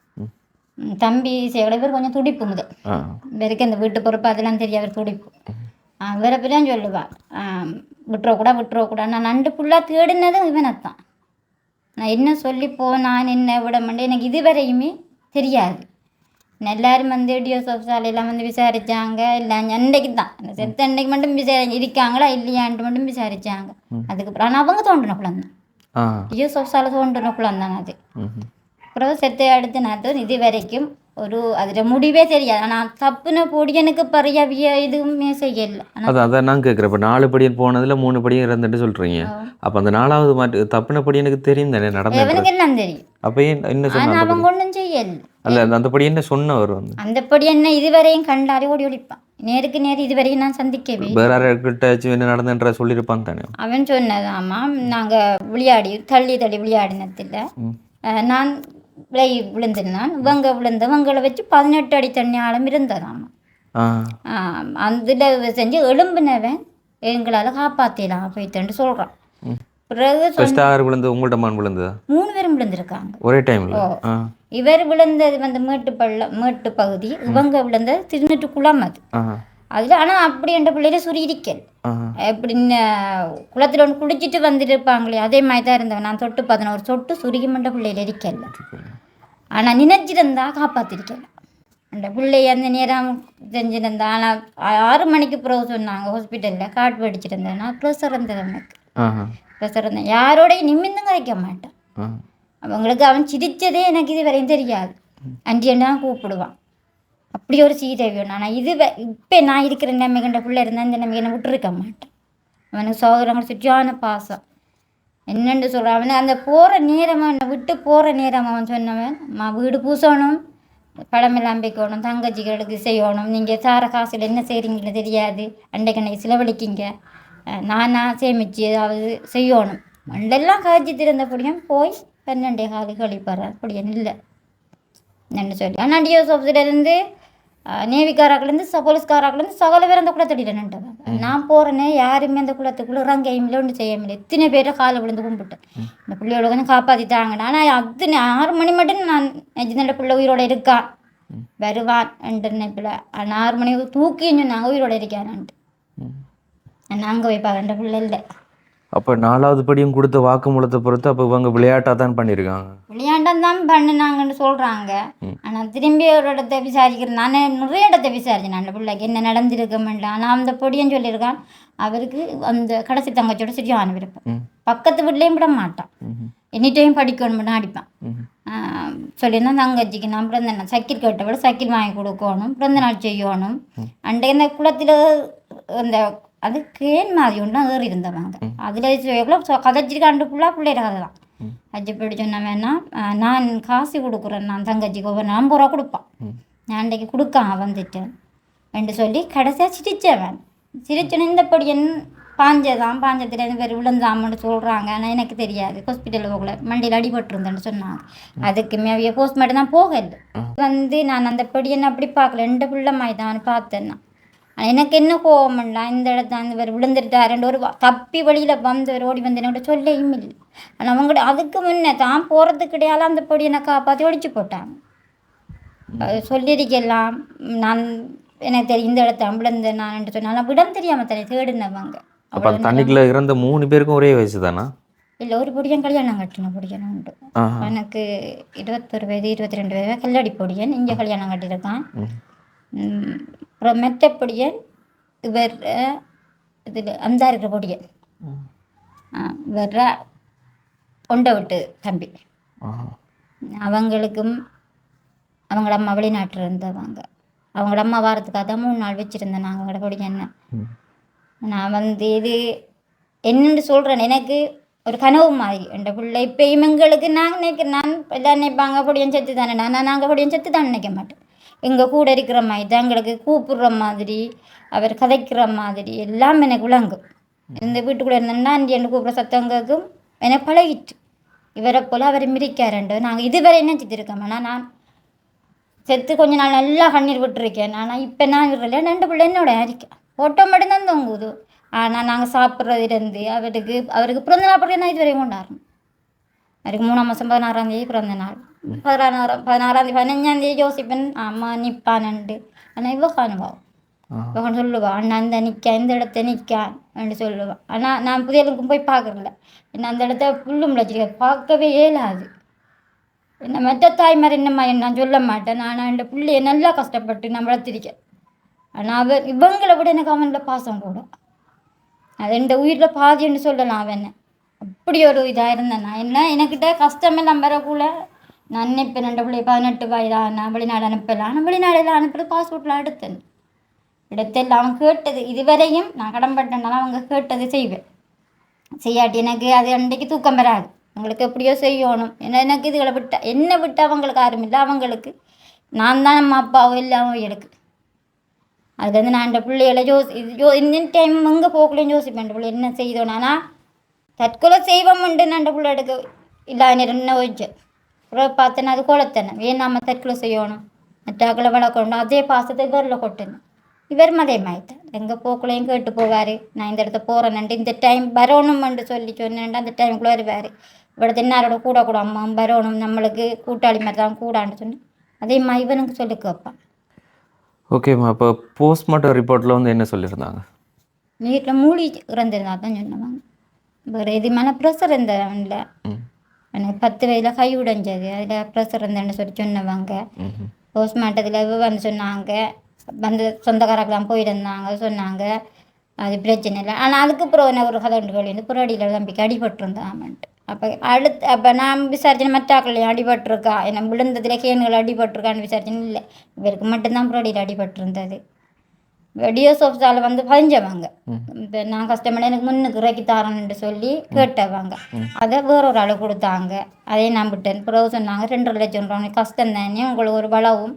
Speaker 1: தம்பி சேவலை இவர் கொஞ்சம் துடிப்பு முதல். இவருக்கு அந்த வீட்டு பொறுப்பு அதெல்லாம் தெரியும். அவர் துடிப்பு இவரை பற்றி தான் சொல்லுவாள். விட்டுறக்கூடா. நான் 2 ஃபுல்லாக தேடினதும் இவனைத்தான். நான் என்ன சொல்லிப்போ நான் என்ன விட மாட்டேன். எனக்கு இதுவரையுமே தெரியாது. எல்லாரும் வந்து டிஎஸ்எஃப் சாலையெல்லாம் வந்து விசாரித்தாங்க. இல்லை அன்றைக்கு தான் அந்த செத்த அன்றைக்கு மட்டும் இருக்காங்களா இல்லையான்ட்டு மட்டும் விசாரித்தாங்க. அதுக்கப்புறம் ஆனால் அவங்க தோண்டின குழந்தான். டிஎஸ்எஃப் சாலை தோண்டின குழந்தான் அது. அப்புறம் செத்தை அடுத்து நான் இது வரைக்கும் அதில் முடிவே தெரியாது. ஆனால் தப்புன பொடியனுக்கு பறையவிய எதுவுமே செய்யலை.
Speaker 2: அதான் நான் கேட்குறேன். இப்போ 4 படியன் போனதில் 3 படியும் இறந்துட்டு சொல்கிறீங்க. அப்போ அந்த 4வது தப்புன படியனுக்கு தெரியும் தானே நடந்தது?
Speaker 1: அவனுக்கு எல்லாம் தெரியும்.
Speaker 2: அப்போ என்ன சொன்ன?
Speaker 1: அவங்க ஒன்றும் செய்யலை.
Speaker 2: அல்ல அந்த படி என்ன சொன்னவர் வந்து
Speaker 1: அந்த படி என்ன இதுவரையும் கண்டாலே ஓடி ஒழிப்பான். நேருக்கு நேர் இதுவரையும் நான் சந்திக்கவே.
Speaker 2: வேற யார்கிட்ட என்ன நடந்துன்ற சொல்லியிருப்பான் தானே?
Speaker 1: அவன் சொன்னதாமா, நாங்கள் விளையாடி தள்ளி விளையாடினதில்லை. நான் விழுந்திருந்தான். விழுந்தவங்களை வச்சு 18 அடி தண்ணி ஆழம் இருந்ததாமா. அதில் செஞ்சு எலும்புனவன் எங்களால் காப்பாற்றலாம் போய்த்தன்னு சொல்கிறான். பிறகு
Speaker 2: ஃபர்ஸ்ட் யார் விழுந்தது? உங்கள்ட்ட மண் விழுந்ததா?
Speaker 1: 3 பேரும் விழுந்திருக்காங்க.
Speaker 2: ஒரே டைமில்?
Speaker 1: இவர் விழுந்தது வந்து மேட்டு பகுதி, இவங்க விழுந்தது திருநெட்டு குளம் அது. அதில் ஆனால் அப்படி என்ற பிள்ளையில சுரி இருக்கல் எப்படின்னு குளத்தில் ஒன்று குடிச்சிட்டு வந்துட்டு இருப்பாங்களே அதே மாதிரி தான் இருந்தவன். நான் தொட்டு பார்த்தேன், ஒரு சொட்டு சுருகிமன்ற பிள்ளையில இருக்கல. ஆனால் நினைச்சிருந்தா காப்பாற்றிருக்கல அந்த பிள்ளைய. அந்த நேரம் செஞ்சுருந்தா. ஆனால் 6 மணிக்கு பிறகு சொன்னாங்க ஹாஸ்பிட்டலில் காட்டு வெடிச்சிருந்தேன். நான் ப்ரெஷர் இருந்தது எனக்கு. ப்ரெஷர் இருந்தேன். யாரோடையும் நிமிந்துங்க வைக்க மாட்டேன். அவங்களுக்கு அவன் சிரித்ததே எனக்கு இது வரையும் தெரியாது. அண்டியன்னு தான் கூப்பிடுவான். அப்படி ஒரு சீதவியம். ஆனால் இது இப்போ நான் இருக்கிற நிலைமைகின்ற பிள்ளை இருந்தால் இந்த நிலைமை என்னை விட்டுருக்க மாட்டேன். அவனுக்கு சோதரங்கள் சுற்றியான பாசம் என்னென்று சொல்கிறான். அவனை அந்த போகிற நேரம், அவனை விட்டு போகிற நேரம் அவன் சொன்னவன், வீடு பூசணும், பழமெல்லாம் வைக்கணும், தங்கச்சிகளுக்கு செய்யணும், நீங்கள் சார காசில் என்ன செய்கிறீங்கன்னு தெரியாது, அன்றைக்கு அன்றைக்கி செலவழிக்கிங்க, நானா சேமித்து ஏதாவது செய்யணும் அண்டெல்லாம் காய்ச்சி திறந்தபடியும் போய் 12 கழிப்பார். அப்படியும் இல்லை என்ன சொல்லி. ஆனால் டிஎஸ் ஆஃபீஸர்லேருந்து நேவிக்காராக்குலேருந்து போலீஸ்காராக்குலேருந்து சகல பேர் அந்த குளத்தடியில் நின்றுவாங்க. நான் போகிறேன்னே யாருமே அந்த குளத்துக்குள்ளே இறங்கையும் ஒன்று செய்ய முடியாது. எத்தனை பேரை காலை விழுந்து கும்பிட்டேன் இந்த பிள்ளையோட கொஞ்சம் காப்பாற்றிட்டாங்க. ஆனால் 6 மணி மட்டும் நான் நெஜினோட பிள்ளை உயிரோடு இருக்கான் வருவான் என்ற நினைப்பில். ஆனால் 6 மணி தூக்கின்னு நாங்கள் உயிரோடு இருக்கான்ட்டு நாங்கள் போய் பார்க்குற பிள்ளை இல்லை.
Speaker 2: அப்போ 4வது படியும் கொடுத்த வாக்குமூலத்தை பொறுத்து அப்போ இவங்க விளையாட்டாக தான் பண்ணியிருக்காங்க.
Speaker 1: விளையாட்டம் தான் பண்ணினாங்கன்னு சொல்கிறாங்க. ஆனால் திரும்பி ஒரு இடத்த விசாரிக்கிறேன். நான் நிறைய இடத்த விசாரிச்சேன் அந்த பிள்ளைக்கு என்ன நடந்திருக்க மாட்டேன். ஆனால் அந்த பொடியும் சொல்லியிருக்கான் அவருக்கு அந்த கடைசி தங்கச்சியோட சரியான விருப்பம். பக்கத்து வீட்லேயும் விட மாட்டான். எனி டைம் படிக்கணும் அடிப்பான். சொல்லியிருந்தான் தங்கச்சிக்கு நான் பிறந்த சைக்கிள் கேட்ட விட சைக்கிள் வாங்கி கொடுக்கணும், பிறந்த நாள் செய்யணும். அன்றைய இந்த குளத்தில் அந்த அது கேன் மாதிரி ஒன்று ஏறி இருந்தவங்க. அதில் கதைச்சிருக்காண்டு ஃபுல்லாக பிள்ளைகிற கதை தான். அஜிப்படி சொன்ன வேணா நான் காசு கொடுக்குறேன், நான் தங்கச்சிக்கு ஒவ்வொரு 50 ரூபா கொடுப்பான், நான் அன்றைக்கு கொடுக்கான் வந்துட்டேன் என்று சொல்லி கடைசியாக சிரிச்சவன். சிரிச்சோன்னு இந்த படியன் பாஞ்சத்துலேருந்து பேர் விழுந்தாமன்னு சொல்கிறாங்க. ஆனால் எனக்கு தெரியாது. ஹாஸ்பிட்டலில் போகல, மண்டியில் அடிபட்டுருந்தேன்னு சொன்னாங்க. அதுக்குமே அவைய போஸ்ட்மார்ட்டம் தான் போகல. நான் அந்த படியன் அப்படி பார்க்கல, 2 பிள்ளை மாதிரி தான் பார்த்தேன். எனக்கு என்ன கோவம் இல்லை, இந்த இடத்த அந்த பேர் விழுந்துட்டாருன்ற ஒரு தப்பி வழியில் வந்தவர் ஓடி வந்து என்னோட சொல்லையும் இல்லை. ஆனால் அவங்கள்ட்ட அதுக்கு முன்னே தான் போகிறதுக்கு கிடையாது அந்த பொடி என்னை காப்பாற்றி ஒழிச்சு போட்டாங்க. சொல்லியிருக்கலாம் நான் எனக்கு தெரியும் இந்த இடத்த விழுந்தேன் நான் சொன்னாலும் விடம் தெரியாமல் தண்ணி தேடினவங்க.
Speaker 2: அப்போ அந்த தண்ணிக்குள்ளே இறந்த 3 பேருக்கும் ஒரே வயசு தானா? இல்லை, ஒரு பொடியன் கல்யாணம் கட்டின பொடியன் உண்டு. எனக்கு 21 வயது 22 வயது கல்லடி பொடியன் இங்கே கல்யாணம் கட்டியிருக்கான். அப்புறம் மெத்தப்படியன் இவர் இதில் அந்த இருக்கிற பொடியன் இவர் கொண்ட விட்டு தம்பி. அவங்களுக்கும் அவங்கள அம்மா வெளிநாட்டில் இருந்தவங்க. அவங்கள அம்மா வாரத்துக்காக தான் 3 நாள் வச்சுருந்தேன் நாங்கள் அவங்களோட பொடியன். நான் இது என்னென்னு சொல்கிறேன், எனக்கு ஒரு கனவு மாதிரி என்ற பிள்ளை. இப்போ இவங்களுக்கு நான் எல்லாம் நினைப்பாங்க பொடியன் செத்து தானே, நாங்கள் பொடியன் செத்து தான் நினைக்க மாட்டேன். எங்கள் கூட இருக்கிற மாதிரி தான் எங்களுக்கு கூப்பிடுற மாதிரி அவர் கதைக்கிற மாதிரி எல்லாம் எனக்கு விளங்கும். இந்த வீட்டுக்குள்ளே இருந்தேன்னா என்று கூப்பிட்ற சத்தங்களுக்கும் எனக்கு பழகிட்டு இவரை போல் அவர் மிரிக்காரண்டு நாங்கள் இதுவரை நினச்சிட்டு ஆனால் நான் செத்து கொஞ்ச நாள் நல்லா கண்ணீர் விட்டுருக்கேன். ஆனால் இப்போ நான் விடல, 2 பிள்ளை என்னோட இருக்கேன். ஃபோட்டோ மட்டும்தான் தொங்குது. ஆனால் நாங்கள் சாப்பிட்றதுலேருந்து அவருக்கு பிறந்த நாள் பிறகு நான் இதுவரையும் கொண்டாடணும். அவருக்கு 3ஆம் மாதம் 16ஆம் தேதி பிறந்த நாள். 16ஆம் தேதி 15ஆம் தேதி யோசிப்பேன் அம்மா நிற்பானண்டு. ஆனால் இவ காணுவான், இவன் சொல்லுவான் அண்ணா அந்த இந்த இடத்த நிற்கான்னு சொல்லுவான். ஆனால் நான் புதியலுக்கும் போய் பார்க்குறல, என்ன அந்த இடத்த புல்லும் முளைச்சிருக்க பார்க்கவே இயலாது. என்ன மற்ற தாய்மார் என்னம்மா நான் சொல்ல மாட்டேன். ஆனால் அந்த பிள்ளைய நல்லா கஷ்டப்பட்டு நான் வளர்த்திருக்கேன். ஆனால் இவங்களை விட எனக்கு அவனோட பாசம் கூட. அது என் உயிரில் பாதின்னு சொல்லலாம். அவன் அப்படி ஒரு இதாக இருந்தேன் நான். என்ன எனக்கிட்ட கஷ்டமெல்லாம் வரக்குள்ள நான் நினைப்பேன் 2 பிள்ளை 18 வயதாக நான் வெளிநாடு அனுப்பலாம். ஆனால் வெளிநாடெல்லாம் அனுப்பிட்டு பாஸ்போர்ட்டில் எடுத்தெல்லாம் அவன் கேட்டது இதுவரையும் நான் கடன்பட்டேன்னாலும் அவங்க கேட்டது செய்வேன். செய்யாட்டி எனக்கு அது அன்றைக்கு தூக்கம் வராது. அவங்களுக்கு எப்படியோ செய்யணும். ஏன்னா எனக்கு இதுகளை என்னை விட்டு அவங்களுக்கு யாரும் இல்லை. அவங்களுக்கு நான் தான் அம்மா அப்பாவும் இல்லாமல் எனக்கு அதுலேருந்து நான் அந்த பிள்ளைகளை இந்த டைம் எங்கே போகலையும் யோசிப்பேன். அந்த பிள்ளை என்ன செய்தோம். ஆனால் தற்கொலை செய்வோம்ண்டு நான் அந்த பிள்ளை எடுக்க இல்லை என்ன வச்சேன். அப்புறம் பார்த்தேன்னா அது குளத்தேனே வேணாமல் தற்கொலை செய்யணும், மற்றாக்களை வளர்க்கணும். அதே பாசத்தை பேரில் கொட்டணும்.
Speaker 1: இவர் மதயமாயிட்டார். எங்கள் போக்குலையும் கேட்டு போவார். நான் இந்த இடத்த போகிறேன்ட்டு இந்த டைம் வரணும்னு சொல்லி சொன்னேன்ட்டு அந்த டைமுக்குள்ளே வருவார். இவ்வளோ தின்னாரோட கூட கூட அம்மா வரணும், நம்மளுக்கு கூட்டாளி மாதிரி தான் கூடான்னு சொன்னேன். அதே மாதிரி இவனுக்கு சொல்லி கேட்பான்.
Speaker 2: ஓகேம்மா. அப்போ போஸ்ட்மார்ட்டம் ரிப்போர்ட்டில் வந்து என்ன சொல்லியிருந்தாங்க?
Speaker 1: வீட்டில் மூடி இறந்துருந்தா தான் சொன்னவாங்க. வேறு எதுமான ப்ரெஷர் இருந்தவன்ல எனக்கு 10 வயதில் கை உடைஞ்சது, அதில் ப்ரெஷர் இருந்தேன்னு சொல்லி சொன்னவாங்க. போஸ்ட்மார்ட்டத்தில் வந்து சொன்னாங்க, வந்து சொந்தக்காரக்கெல்லாம் போயிருந்தாங்க, சொன்னாங்க அது பிரச்சனை இல்லை. ஆனால் அதுக்கப்புறம் என்ன ஒரு கதை ஒன்று கேள்வி வந்து புறடியில் தம்பிக்கு அடிபட்டிருந்தாமன்ட்டு. அப்போ நான் விசாரிச்சேன், மற்றாக்கள்லையும் அடிபட்டிருக்கா, என்ன விழுந்ததில் கேணுகள் அடிபட்டிருக்கான்னு விசாரிச்சேன்னு இல்லை, இவருக்கு மட்டும்தான் புறடியில் அடிபட்டிருந்தது. டிஎஸ் ஆஃபீஸால் வந்து பதிஞ்சவங்க. இப்போ நான் கஷ்டப்பட எனக்கு முன்னுக்கு இறக்கி தரேன்னு சொல்லி கேட்டவங்க. அதை வேறொரு ஆள் கொடுத்தாங்க, அதையும் நம்பிட்டேன். பிறகு சொன்னாங்க 2.5 லட்சம் ரூபா கஷ்டம் தானே, உங்களுக்கு ஒரு வளவும்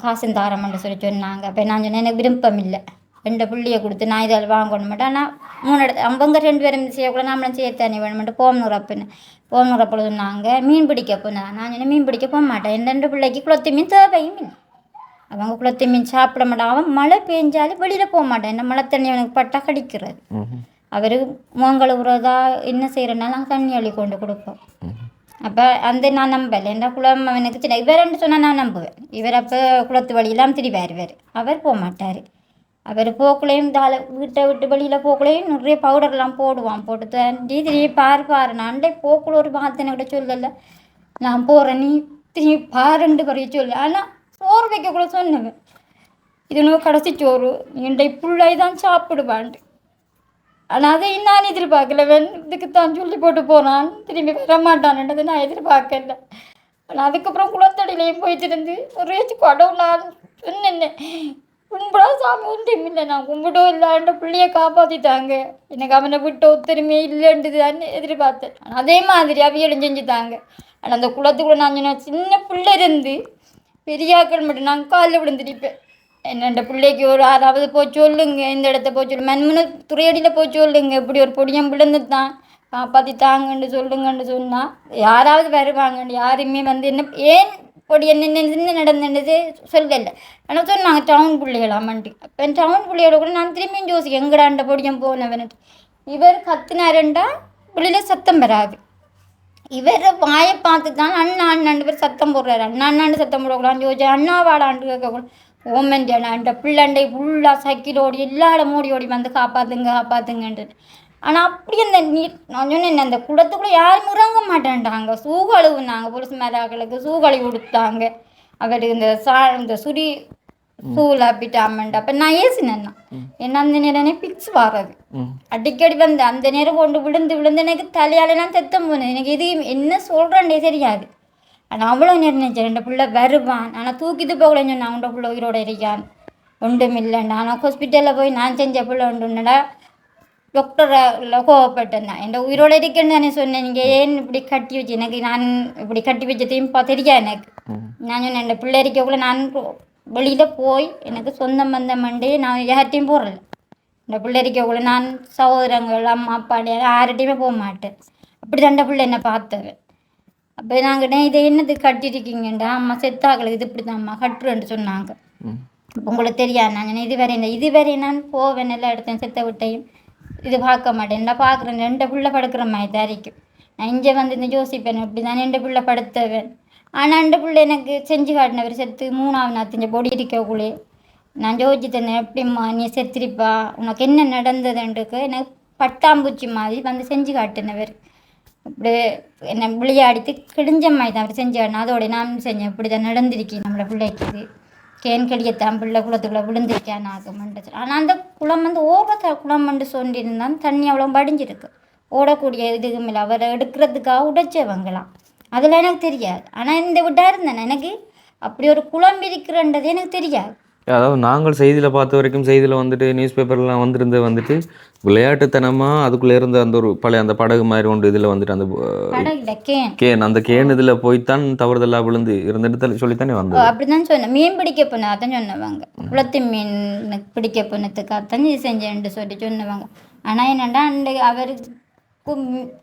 Speaker 1: காசும் தாரம்னு சொல்லி சொன்னாங்க. அப்போ நான் சொன்னேன் எனக்கு விருப்பம் இல்லை, 2 பிள்ளையை கொடுத்து நான் இதில் வாங்கணும் மாட்டேன். ஆனால் 3 அவங்க 2 பேரும் செய்யக்கூட நம்மளும் செய்யத்தானே வேணுமெண்டு போகணுறப்போ சொன்னாங்க மீன் பிடிக்க போனேன். நான் சொன்னேன் மீன் பிடிக்க போக மாட்டேன், என் 2 பிள்ளைக்கு குளத்து மீன் தேவையும் இல்லை, அவங்க குளத்து மீன் சாப்பிட மாட்டான். அவன் மழை பெஞ்சாலும் வெளியில் போக மாட்டேன், என்ன மழை தண்ணி அவனுக்கு பட்டா கடிக்கிறது. அவர் முகங்கள் உறதா என்ன செய்கிறனால நாங்கள் தண்ணி அள்ளி கொண்டு கொடுப்போம். அப்போ அந்த நான் நம்பலை, என்ன குளம் அவனுக்கு சின்ன இவர்ன்னு சொன்னால் நான் நம்புவேன். இவர் அப்போ குளத்து வழியெல்லாம் திரிவார், அவர் போக மாட்டார். அவர் போக்குலையும் வீட்டை விட்டு வெளியில் போக்குலையும் நிறைய பவுடர்லாம் போடுவான், போட்டு தண்டி திரும்பி பாரு நான் போக்குள்ள ஒரு வார்த்தை கூட சொல்லலை, நான் போகிறேன் நீ திரும்பி பாருண்டு பறைய சொல்ல. ஆனால் சோறு வைக்கக்கூட சொன்னேன், இது நோ கடைசி சோறு இன்றை பிள்ளை தான் சாப்பிடுவான்ட்டு. ஆனால் அதை நான் எதிர்பார்க்கல, இதுக்கு தான் சொல்லி போட்டு போனான், திரும்பி வரமாட்டான்ன்றது நான் எதிர்பார்க்கல. ஆனால் அதுக்கப்புறம் குளத்தடியிலையும் போயிட்டு இருந்து ஒரே கடவுள் நான் சொன்னேன், கும்பிடா சாமி ஒன்றும் இல்லை, நான் கும்பிட்டோ இல்லாண்ட பிள்ளையை காப்பாற்றிட்டாங்க, எனக்கு அவனை விட்ட ஒத்துரிமை இல்லைன்றது தான் எதிர்பார்த்தேன். ஆனால் அதே மாதிரி அவியலும் செஞ்சுட்டாங்க. ஆனால் அந்த குளத்துக்குள்ள நான் சொன்ன சின்ன பிள்ளை இருந்து பெரியாக்கள் மட்டும் நான் காலில் விழுந்துருப்பேன். என்னென்ன பிள்ளைக்கு ஒரு 6வது போய் சொல்லுங்க, இந்த இடத்த போய் சொல்லு, மண்மனை துறையடியில் போய் சொல்லுங்க, இப்படி ஒரு பொடியம் விழுந்து தான் காப்பாற்றி தாங்கன்னு சொல்லுங்கன்னு சொன்னால் யாராவது வருவாங்கன்னு யாருமே வந்து என்ன ஏன் பொடி என்ன நடந்துன்றது சொல்லலை. ஆனால் சொன்னாங்க டவுன் பிள்ளைகளாமன்ட்டு. அப்போ டவுன் பிள்ளையோட கூட நான் திரும்பியும் யோசிக்க எங்கடாண்ட பொடியம் போனவன்ட்டு. இவர் கத்துனாருண்டா வெளியில் சத்தம் வராது, இவர் வாயை பார்த்து தான் அண்ணா அண்ணாண்டு பேர் சத்தம் போடுறாரு. அண்ணாண்டு சத்தம் போடக்கூடாது யோசிச்சு அண்ணா வாடாண்டு கேட்கக்கூடாது. ஓமெண்ட் அண்ணா பிள்ளைண்டை ஃபுல்லாக சைக்கிளோடி எல்லாரும் ஓடி வந்து காப்பாற்றுங்கன்ட்டு. ஆனால் அப்படி அந்த நான் சொன்னேன் அந்த குளத்துக்குள்ளே யாரும் இறங்க மாட்டேன்ட்டாங்க, சூகழுவுனாங்க, போலீஸ் மேலாக்களுக்கு சூகழி கொடுத்தாங்க. அவருக்கு இந்த சுரி சூளை அப்பிட்டாமன்ட்டு. அப்போ நான் ஏசினேன்னா என்ன அந்த நேரனே பிக்ஸ் வாரது அடிக்கடி வந்து அந்த நேரம் கொண்டு விழுந்து எனக்கு தலையால் நான் தெத்தம் போனேன், எனக்கு இது என்ன சொல்கிறேன்டே தெரியாது. ஆனால் அவ்வளோ நேரம் நினச்சேன் 2 பிள்ளை வருவான், ஆனால் தூக்கிட்டு போகலன்னு சொன்னேன், அவன்ட பிள்ளை உயிரோடு இருக்கான் ஒன்றும் இல்லைண்டா. ஆனால் ஹாஸ்பிட்டலில் போய் நான் செஞ்ச பிள்ளை ஒன்றுண்டா டாக்டரில் கோவப்பட்டேன், நான் என் உயிரோடு இருக்கேன்னு தானே சொன்னேன், நீங்கள் ஏன் இப்படி கட்டி வச்சு எனக்கு நான் இப்படி கட்டி வச்சதையும் தெரியா எனக்கு. நான் சொன்னேன் என் பிள்ளை இருக்கக்குள்ள நான் வெளியில் போய் எனக்கு சொந்தம் வந்தமண்டே நான் யார்ட்டையும் போகிறல, இந்த பிள்ளை இருக்கக்குள்ள நான் சகோதரங்கள் அம்மா அப்பா யார்கிட்டையுமே போக மாட்டேன். அப்படி தான் பிள்ளை என்னை பார்த்தவன். அப்போ நாங்கள் இதை என்னது கட்டிருக்கீங்கண்டா, அம்மா செத்தாக்களுக்கு இது இப்படி தான் அம்மா கட்டுறேன்ட்டு சொன்னாங்க. உங்களுக்கு தெரியாது, நான் இதுவரை நான் போவேன் எல்லா இடத்தையும் செத்த விட்டையும் இது பார்க்க மாட்டேன், நான் பார்க்குறேன் 2 பிள்ளை படுக்கிற மாதிரி தரிக்கும். நான் இங்கே வந்து இந்த யோசிப்பேன் இப்படி தான் 2 பிள்ளை படுத்தவேன். ஆனால் 2 பிள்ளை எனக்கு செஞ்சு காட்டினவர் செத்து 3ஆவது நான் செஞ்ச பொடி இருக்கக்குள்ளே நான் யோசிச்சு தந்தேன், எப்படிம்மா நீ செத்துருப்பா, உனக்கு என்ன நடந்ததுன்றது எனக்கு பட்டாம்பூச்சி மாதிரி வந்து செஞ்சு காட்டினவர். இப்படி என்னை விளையாடித்து கிழிஞ்ச மாதிரி தான் அவர் செஞ்சாருன்னா அதோட நான் செஞ்சேன், இப்படி தான் நடந்திருக்கேன் நம்மளை பிள்ளைக்கு கேன் கடியத்தான் பிள்ளை குளத்துக்குள்ளே விழுந்திருக்கேன் ஆகுமெண்டு. ஆனால் அந்த குளம் வந்து குளம் வந்து சொல்லியிருந்தான், தண்ணி அவ்வளோ படிஞ்சிருக்கு, ஓடக்கூடிய இதுவும் இல்லை, அவரை எடுக்கிறதுக்காக உடைச்சவங்களாம், அதெல்லாம் எனக்கு தெரியாது. ஆனால் இந்த விட்டா இருந்தேன் எனக்கு அப்படி ஒரு குளம் இருக்கிறன்றது எனக்கு தெரியாது.
Speaker 2: அதாவது நாங்கள் செய்தியில் பார்த்த வரைக்கும் செய்தியில் வந்துட்டு நியூஸ் பேப்பர்லாம் வந்துட்டு விளையாட்டுத்தனமாக அதுக்குள்ளே இருந்த அந்த ஒரு பழைய அந்த படகு மாதிரி ஒன்று இதில் வந்துட்டு அந்த கேன் அந்த கேன் இதில் போய்த்தான் தவறுதலாக விழுந்து இருந்துட்டு சொல்லித்தானே வந்தோம்.
Speaker 1: அப்படி தான் சொன்னேன், மீன் பிடிக்க போனேன் அதான் சொன்னவாங்க, குளத்து மீன் பிடிக்க போனதுக்காகத்தான் இது செஞ்சேன்ட்டு சொல்லி சொன்னவாங்க. ஆனால் என்னென்னா அந்த அவருக்கு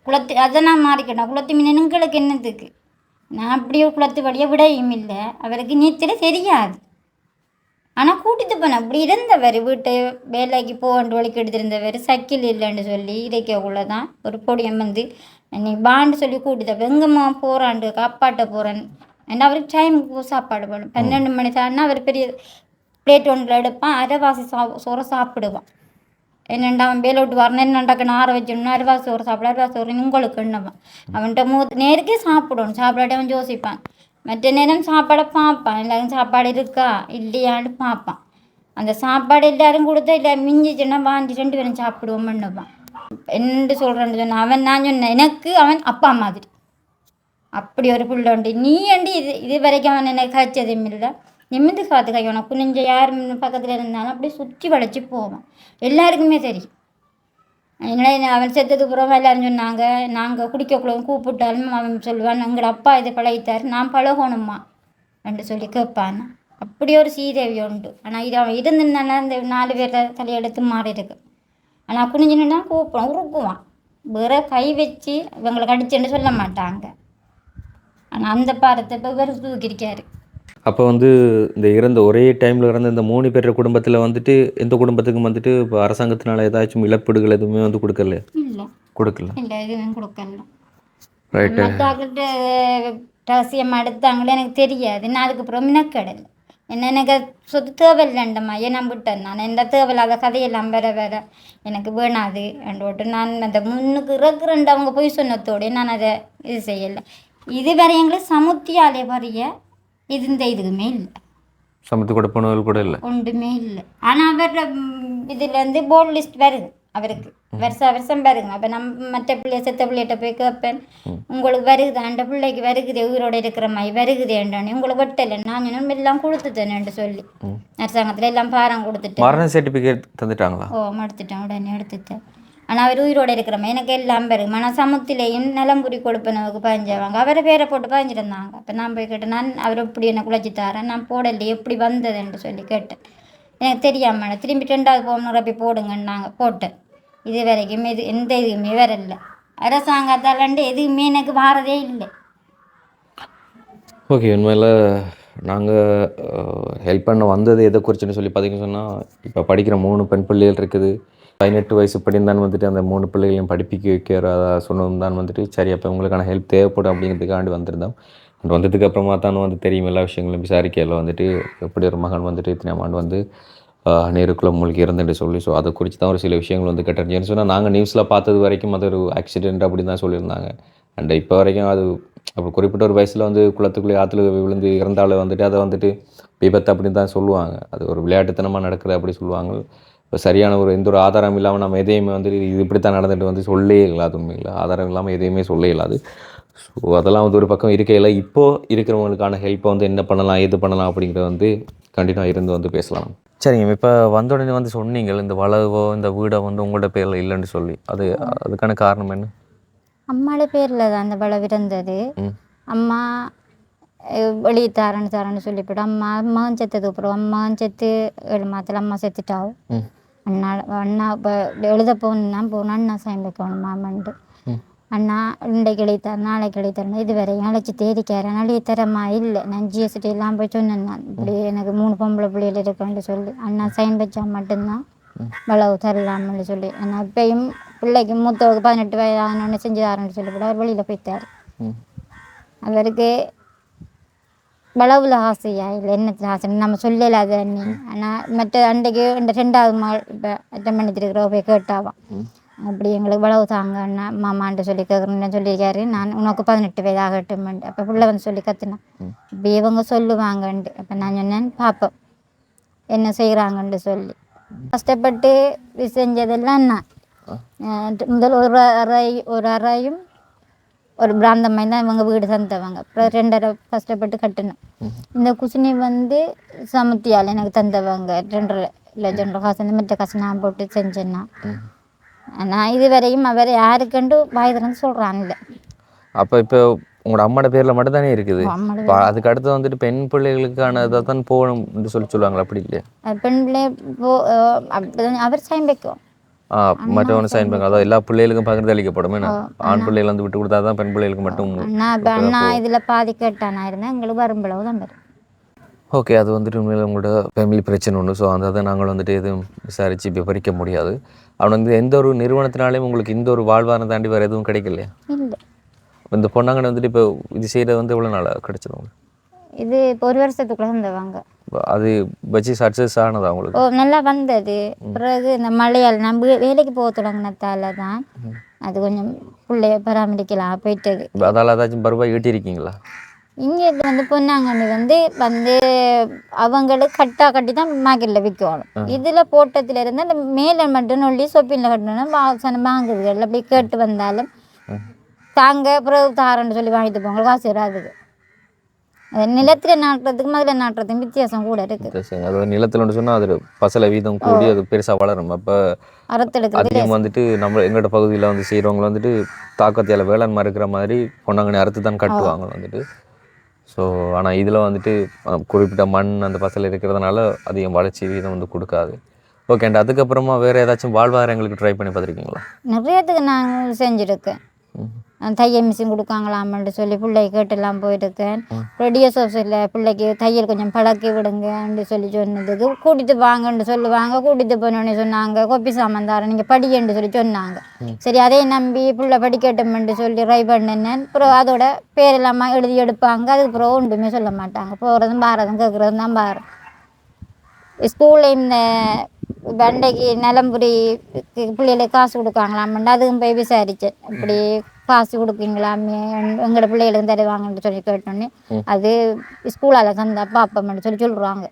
Speaker 1: குளத்து அதை நான் மாறிக்கிட்டேன், குளத்து மீன் எங்களுக்கு என்னத்துக்கு, நான் அப்படியே குளத்து வழியாக விடையும் இல்லை, அவருக்கு நீச்சலே தெரியாது. ஆனால் கூட்டிகிட்டு கொடுப்பேன். அப்படி இருந்தவர் வீட்டை வேலைக்கு போகண்டு வழிக்கு எடுத்திருந்தவர் சைக்கிள் இல்லைன்னு சொல்லி இறைக்கக்குள்ளே தான் ஒரு பொடியம் வந்து நீ பாண்டு சொல்லி கூட்டிட்டப்ப எங்கம்மா போகிறாண்டு காப்பாட்ட போகிறேன். ஏன்னா அவருக்கு டைமுக்கு சாப்பாடு போடணும். 12 மணி தானே அவர் பெரிய பிளேட் ஒன்றில் எடுப்பான், அரைவாசி சோறை சாப்பிடுவான். என்னெண்டா அவன் வேலை விட்டு வரணும், என்னண்டாக்குன்னு ஆற வச்சோம்னா அரைவாசி சோறு சாப்பிட, அரைவாசி சோறு உங்களுக்கு என்னவான். அவன்கிட்ட நேருக்கே சாப்பிடணும், சாப்பிடாட்டி அவன் யோசிப்பான். மற்ற நேரம் சாப்பாடை பார்ப்பான், எல்லாரும் சாப்பாடு இருக்கா இல்லையான்னு பார்ப்பான். அந்த சாப்பாடு எல்லாரும் கொடுத்தா இல்லை மிஞ்சிச்சுன்னா வாண்டி 2 பேரும் சாப்பிடுவோம் பண்ணுவான். என்னென்று சொல்கிறேன்னு சொன்னான் அவன். நான் சொன்னேன் எனக்கு அவன் அப்பா மாதிரி அப்படி ஒரு பிள்ளை உண்டு. நீ ஏண்டி இது வரைக்கும் அவன் எனக்கு காய்ச்சதும் இல்லை, நிமிந்து காத்து கையணும். குனிஞ்ச யார் பக்கத்தில் இருந்தாலும் அப்படியே சுற்றி வளைச்சி போவான். எல்லாருக்குமே தெரியும். அதனால அவன் செத்ததுக்கு அப்புறம் எல்லாரும் சொன்னாங்க, நாங்கள் குடிக்கக்குள்ள கூப்பிட்டாலும் அவன் சொல்லுவான் எங்களோட அப்பா இதை பழகித்தார், நான் பழகணுமா என்று சொல்லி கேட்பான். அப்படி ஒரு சீதேவி உண்டு. ஆனால் இது அவன் இருந்திருந்தானா இந்த 4 பேரை தலையெடுத்து மாறி இருக்கு. ஆனால் குனிஞ்சுன்னா கூப்பிடுவான், உருக்குவான். வேற கை வச்சு இவங்களை கடிச்சுன்னு சொல்ல மாட்டாங்க. ஆனால் அந்த பாரத்தை இப்போ வேறு தூக்கியிருக்காரு.
Speaker 2: அப்போ வந்து இந்த இறந்த ஒரே டைமில் இறந்த இந்த 3 பேர் குடும்பத்தில் வந்துட்டு எந்த குடும்பத்துக்கும் வந்துட்டு இப்போ அரசாங்கத்தினால ஏதாச்சும் இழப்பீடுகள் எதுவுமே வந்து கொடுக்கல?
Speaker 1: இல்லை
Speaker 2: கொடுக்கல.
Speaker 1: இல்லை எதுவும் கொடுக்கல.
Speaker 2: ரைட்டு.
Speaker 1: மற்றாக்கிட்ட ரகசியம் எடுத்தாங்களே எனக்கு தெரியாது. நான் அதுக்கப்புறம் மினக்கடலை என்ன எனக்கு சொத்து தேவையில்லைண்டம்மா ஏன் நான் விட்டேன். நான் எந்த தேவையில்லாத கதையெல்லாம் வேற எனக்கு வேணாது அண்டோட்டு நான் அந்த முன்னுக்கு இறக்குறேன்ட்டு அவங்க போய் சொன்னதோடு நான் அதை இது செய்யலை. இதுவரை எங்களுக்கு சமுத்தியாலே வரைய இது இந்த இதுக்குமே இல்லை,
Speaker 2: சமத்து கூட போனவர்கள் கூட இல்லை,
Speaker 1: ஒன்றுமே இல்லை. ஆனால் அவரோட இதுலேருந்து போர்டு லிஸ்ட் வருது அவருக்கு வருஷம் வருங்க. அப்போ மற்ற பிள்ளைய செத்த பிள்ளைகிட்ட போய் கேட்பேன், உங்களுக்கு வருகுது அந்த பிள்ளைக்கு வருகுதே உயிரோடு இருக்கிற மாதிரி வருகுதேன்டானே உங்களுக்கு வெட்டலை. நான் இன்னும் எல்லாம் கொடுத்துட்டேன்னு சொல்லி அரசாங்கத்தில் எல்லாம் பாரம் கொடுத்துட்டேன்.
Speaker 2: மரண சர்டிஃபிகேட் தந்துட்டாங்களா?
Speaker 1: ஓ எடுத்துட்டேன், உடனே எடுத்துட்டேன். ஆனால் அவர் உயிரோடு இருக்கிற மாதிரி எனக்கு எல்லாம் வருது. ஆனால் சமத்திலையும் நிலம்புரி கொடுப்பனவுக்கு பாய்ஞ்சவாங்க, அவரை பேரை போட்டு பாய்ஞ்சிருந்தாங்க. அப்போ நான் போய் கேட்டேன், நான் அவர் எப்படி என்னை குழச்சி தரேன், நான் போடலையே எப்படி வந்ததுன்னு சொல்லி கேட்டேன். எனக்கு தெரியாமல் திரும்பி 2வது போகணும் ரப்பி போடுங்கன்னாங்க, போட்டேன். இது வரைக்கும் எந்த இதுவுமே வரல. அரசாங்கத்தாலண்டு எதுவுமே எனக்கு வாரதே இல்லை.
Speaker 2: ஓகே, உண்மையில் நாங்கள் ஹெல்ப் பண்ண வந்தது எதை குறிச்சுன்னு சொல்லி பார்த்தீங்கன்னு சொன்னால், இப்போ படிக்கிற 3 பெண் பிள்ளைகள் இருக்குது. 18 வயசு படிந்தான் வந்துட்டு அந்த 3 பிள்ளைகளையும் படிப்பிக்க வைக்கிறதா சொன்னதும் தான் வந்துட்டு சரி அப்போ உங்களுக்கான ஹெல்ப் தேவைப்படும் அப்படிங்கிறதுக்காண்டி வந்திருந்தோம். அண்ட் வந்ததுக்கு அப்புறமா தான் வந்து தெரியும் எல்லா விஷயங்களும் விசாரிக்கையில் வந்துட்டு எப்படி ஒரு மகன் வந்துட்டு இத்தனை ஆண்டு வந்து நீருக்குள்ளே மூழ்கி இருந்துட்டு சொல்லி ஸோ அதை குறித்து தான் ஒரு சில விஷயங்கள் வந்து கேட்டேன்னு சொன்னால் நாங்கள் நியூஸில் பார்த்தது வரைக்கும் அது ஒரு ஆக்சிடென்ட் அப்படி தான் சொல்லியிருந்தாங்க. அண்ட் இப்போ வரைக்கும் அது அப்போ குறிப்பிட்ட ஒரு வயசில் வந்து குளத்துக்குள்ளே ஆற்றுல விழுந்து இறந்தாலும் வந்துட்டு அதை வந்துட்டு விபத்து அப்படின்னு தான் சொல்லுவாங்க. அது ஒரு விளையாட்டுத்தனமாக நடக்குது அப்படி சொல்லுவாங்க. இப்போ சரியான ஒரு எந்த ஒரு ஆதாரம் இல்லாமல் நம்ம எதையுமே வந்துட்டு இது இப்படி தான் நடந்துட்டு வந்து சொல்லே இல்லாது. உண்மையில் ஆதாரம் இல்லாமல் எதையுமே சொல்ல இல்லாது. ஸோ அதெல்லாம் வந்து ஒரு பக்கம் இருக்கையில் இப்போது இருக்கிறவங்களுக்கான ஹெல்ப்பை வந்து என்ன பண்ணலாம் எது பண்ணலாம் அப்படிங்கிறத வந்து கண்டிப்பாக இருந்து வந்து பேசலாம். சரிங்க, இப்போ வந்த உடனே வந்து சொன்னீங்க இந்த வளவோ இந்த வீடை வந்து உங்களோட பேரில் இல்லைன்னு சொல்லி, அதுக்கான காரணம் என்ன?
Speaker 1: அம்மாவோட பேரில் தான் அந்த வளவு இருந்தது. அம்மா வெளியே தரேன்னு சொல்லிவிட்டு அம்மாவும் செத்ததுக்கு அப்புறம் அம்மாவும் செத்து 7 மாதத்தில் அம்மா செத்துட்டாவும். அண்ணா இப்போ எழுத போனால் அண்ணா சைன் வைக்கணும் மாமன்ட்டு. அண்ணா இன்றைக்கு எழுத்தார் நாளைக்கு எழுத்தாருன்னு இது வரையும் அழைச்சி தேடிக்காரன் எழுத்தரமா இல்லை. நான் ஜிஎஸ்டி எல்லாம் போய் சொன்னேன், நான் இப்படி எனக்கு 3 பொம்பளை பிள்ளைகள் இருக்கேன்னு சொல்லி அண்ணா சைன் வச்சா மட்டும்தான் வளவு தரலாம்னு சொல்லி. ஆனால் இப்பயும் பிள்ளைக்கு மூத்தவுக்கு 18 வயதானு செஞ்சு தரேன்னு சொல்லிவிட அவர் வெளியில் போய்த்தார். அவருக்கு வளவுல ஆசையா இல்லை என்னத்தில் ஆசை நம்ம சொல்லல அது அண்ணி. ஆனால் மற்ற அன்றைக்கு இந்த 2வது மகள் இப்போ அட்டம் பண்ணிட்டுருக்கிறவ போய் கேட்டாவான், அப்படி எங்களுக்கு வளவு தாங்க அண்ணா மாமான்ட்டு சொல்லி கேட்குறேன்னு சொல்லியிருக்காரு. நான் உனக்கு 18 வயது ஆகட்டும்ட்டு. அப்போ பிள்ளை வந்து சொல்லி கற்றுனேன் இப்போ இவங்க சொல்லுவாங்கன்ட்டு. அப்போ நான் சொன்னேன் பார்ப்போம் என்ன செய்கிறாங்கன்ட்டு சொல்லி. கஷ்டப்பட்டு செஞ்சதெல்லாம் அண்ணா முதல் ஒரு அறையும் ஒரு பிராந்தமாக தான் இவங்க வீடு தந்தவங்க. அப்புறம் 2.5 கஷ்டப்பட்டு கட்டணும். இந்த குசினி வந்து சமுத்தியால் எனக்கு தந்தவங்க 2.5 லட்சம் காசு அந்த மற்ற காசு நான் போட்டு செஞ்சேன்னா. ஆனால் இது வரையும் அவர் யாருக்கண்டு வாய் திறந்து சொல்கிறான்ல.
Speaker 2: அப்போ இப்போ உங்களோட அம்மாவோட பேரில் மட்டும் தானே இருக்குது. அதுக்கு அடுத்து வந்துட்டு பெண் பிள்ளைகளுக்கான இதை தான் போகணும்னு சொல்லுவாங்களா? அப்படி இல்லையா?
Speaker 1: பெண் பிள்ளை அவர் சைன் வைக்கும்,
Speaker 2: மற்றவங்க சைன் பண்ணுங்க. அதாவது எல்லா பிள்ளைகளுக்கும் பகிர்ந்து அளிக்கப்படும். ஆண் பிள்ளைகள் வந்து விட்டு கொடுத்தா தான் பெண் பிள்ளைகளுக்கு மட்டும்.
Speaker 1: அண்ணா இதில் பாதி கேட்டானா இருந்தேன் எங்களுக்கு வரும்பளவு தான் வரும்.
Speaker 2: ஓகே. அது வந்துட்டு உண்மையில உங்களோட ஃபேமிலி பிரச்சனை ஒன்று. ஸோ அந்த அதை நாங்கள் வந்துட்டு எதுவும் விசாரித்து விவரிக்க முடியாது. அவன் வந்து எந்த ஒரு நிறுவனத்தினாலையும் உங்களுக்கு இந்த ஒரு வாழ்வாரம் தாண்டி வேறு எதுவும் கிடைக்கலையா?
Speaker 3: இல்லை.
Speaker 2: இந்த பொண்ணாங்கன்னு வந்துட்டு இப்போ இது செய்கிறது வந்து எவ்வளோ நாளாக கிடைச்சது உங்களுக்கு?
Speaker 3: இது இப்போ 1 வருஷத்துக்குள்ளே தந்தவாங்க.
Speaker 2: அது வச்சு சக்ஸஸ் ஆனதா உங்களுக்கு?
Speaker 3: நல்லா வந்தது. பிறகு இந்த மழையால் நம்ம வேலைக்கு போக தொடங்கினதால தான் அது கொஞ்சம் பிள்ளைய பராமரிக்கலாம் போயிட்டது.
Speaker 2: அதால் ஏதாச்சும் பருவாய் ஈட்டியிருக்கீங்களா?
Speaker 3: இங்கே இது வந்து பொன்னாங்கண்ணி வந்து அவங்களுக்கு கட்டி தான் மார்க்கெட்டில் விற்கணும். இதில் போட்டதுல இருந்து அந்த மேலே மட்டும் நொல்லி சொப்பினில் கட்டணும் வாங்குதுகள் அப்படி கேட்டு வந்தாலும் தாங்க பிறகு தாரன்னு சொல்லி வாங்கிட்டு போங்க காசு வராதுக்கு. நிலத்தில் நாட்டுறதுக்கும் அதில் நாட்டுறதுக்கும் வித்தியாசம் கூட இருக்குது.
Speaker 2: அது நிலத்தில் சொன்னால் அது பசலை வீதம் கூடி அது பெருசாக வளரும். அப்போ அதிகம் வந்துட்டு நம்ம எங்களோட பகுதியில் வந்து செய்கிறவங்க வந்துட்டு தாக்கத்தியால் வேளாண்மை இருக்கிற மாதிரி பொன்னாங்கண்ணி அறுத்து தான் கட்டுவாங்க வந்துட்டு. ஸோ ஆனால் இதில் வந்துட்டு குறிப்பிட்ட மண் அந்த பசலை இருக்கிறதுனால அதிகம் வளர்ச்சி வீதம் வந்து கொடுக்காது. ஓகே. அண்ட் அதுக்கப்புறமா வேறு ஏதாச்சும் வாழ்வாரங்களுக்கு ட்ரை பண்ணி பார்த்துருக்கீங்களா?
Speaker 3: நிறையத்துக்கு நான் செஞ்சுருக்கேன். தையல் மிஷின் கொடுக்காங்களாமன்ட்டு சொல்லி பிள்ளை கேட்டெல்லாம் போயிருக்கேன். ரெடியோ சோசியலில் பிள்ளைக்கு தையல் கொஞ்சம் பழக்கி விடுங்கன்னு சொல்லி சொன்னதுக்கு கூட்டிகிட்டு வாங்கன்னு சொல்லுவாங்க. கூட்டிகிட்டு போனோன்னு சொன்னாங்க கொப்பி சாமான் தரேன் நீங்கள் படிக்கன்னு சொல்லி சொன்னாங்க. சரி அதே நம்பி பிள்ளை படிக்கட்டும்ன்ட்டு சொல்லி ட்ரை பண்ணினேன். அப்புறம் அதோட பேரெல்லாமா எழுதி எடுப்பாங்க. அதுக்கப்புறம் ஒன்றுமே சொல்ல மாட்டாங்க. போகிறதும் பாரதும் கேட்குறதும் தான் பாரு. ஸ்கூலில் இந்த வண்டைக்கு நிலம்புரி பிள்ளைகளுக்கு காசு கொடுக்காங்களாமன்ட்டு அதுவும் போய் விசாரித்தேன். இப்படி காசு கொடுப்பீங்களாமே எங்களோட பிள்ளைகளுக்கு தருவாங்கன்னு சொல்லி கேட்டோன்னே அது ஸ்கூலால் தந்தா பாப்பம்னு சொல்லி சொல்கிறாங்க.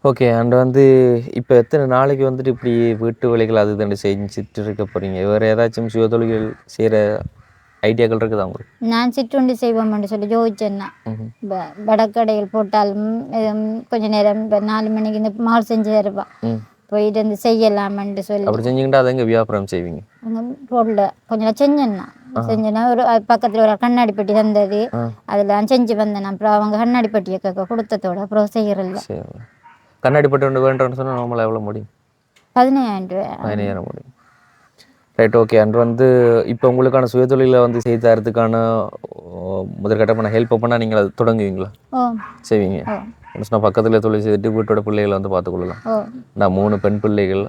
Speaker 2: ஓகே. அண்ட் வந்து இப்போ எத்தனை நாளைக்கு வந்துட்டு இப்படி வீட்டு வேலைகள் அது தண்டு செஞ்சுட்டு இருக்க போகிறீங்க? வேறு ஏதாச்சும் சுய தொழில்கள் செய்கிற ஐடியாக்கள் இருக்குதா உங்களுக்கு?
Speaker 3: நான் சிற்றுண்டி செய்வோம்னு சொல்லி யோசிச்சேன்னா வடக்கடைகள் போட்டாலும் கொஞ்சம் நேரம் இப்போ 4 மணிக்கு இந்த மால் செஞ்சு தருவா போயிட்டு வந்து செய்யலாமன்ட்டு சொல்லி
Speaker 2: அப்படி செஞ்சுக்கிட்டா அதை எங்கே வியாபாரம் செய்வீங்க?
Speaker 3: ரோட்டில் கொஞ்சம் செஞ்சேன்னா ஒரு பக்கத்தில் ஒரு கண்ணாடி பெட்டி தந்தது அதில் செஞ்சு வந்தேன். அப்புறம் அவங்க கண்ணாடி பெட்டியை கொடுத்ததோட அப்புறம் செய்யறதில்ல.
Speaker 2: கண்ணாடி பெட்டி ஒன்று வேண்டாம்னு சொன்னால் நார்மலாக எவ்வளோ முடியும்?
Speaker 3: 15,000 ரூபா.
Speaker 2: 15,000 முடியும். ரைட். ஓகே. அண்ட் வந்து இப்போ உங்களுக்கான சுயதொழிலை வந்து செய்து தரத்துக்கான முதற்கட்டமான ஹெல்ப் பண்ணால் நீங்கள் அதை தொடங்குவீங்களா? செய்வீங்க. சொன்னால் பக்கத்தில் தொழில் செய்துட்டு வீட்டோட பிள்ளைகளை வந்து பார்த்துக்கொள்ளலாம். நான் 3 பெண் பிள்ளைகள்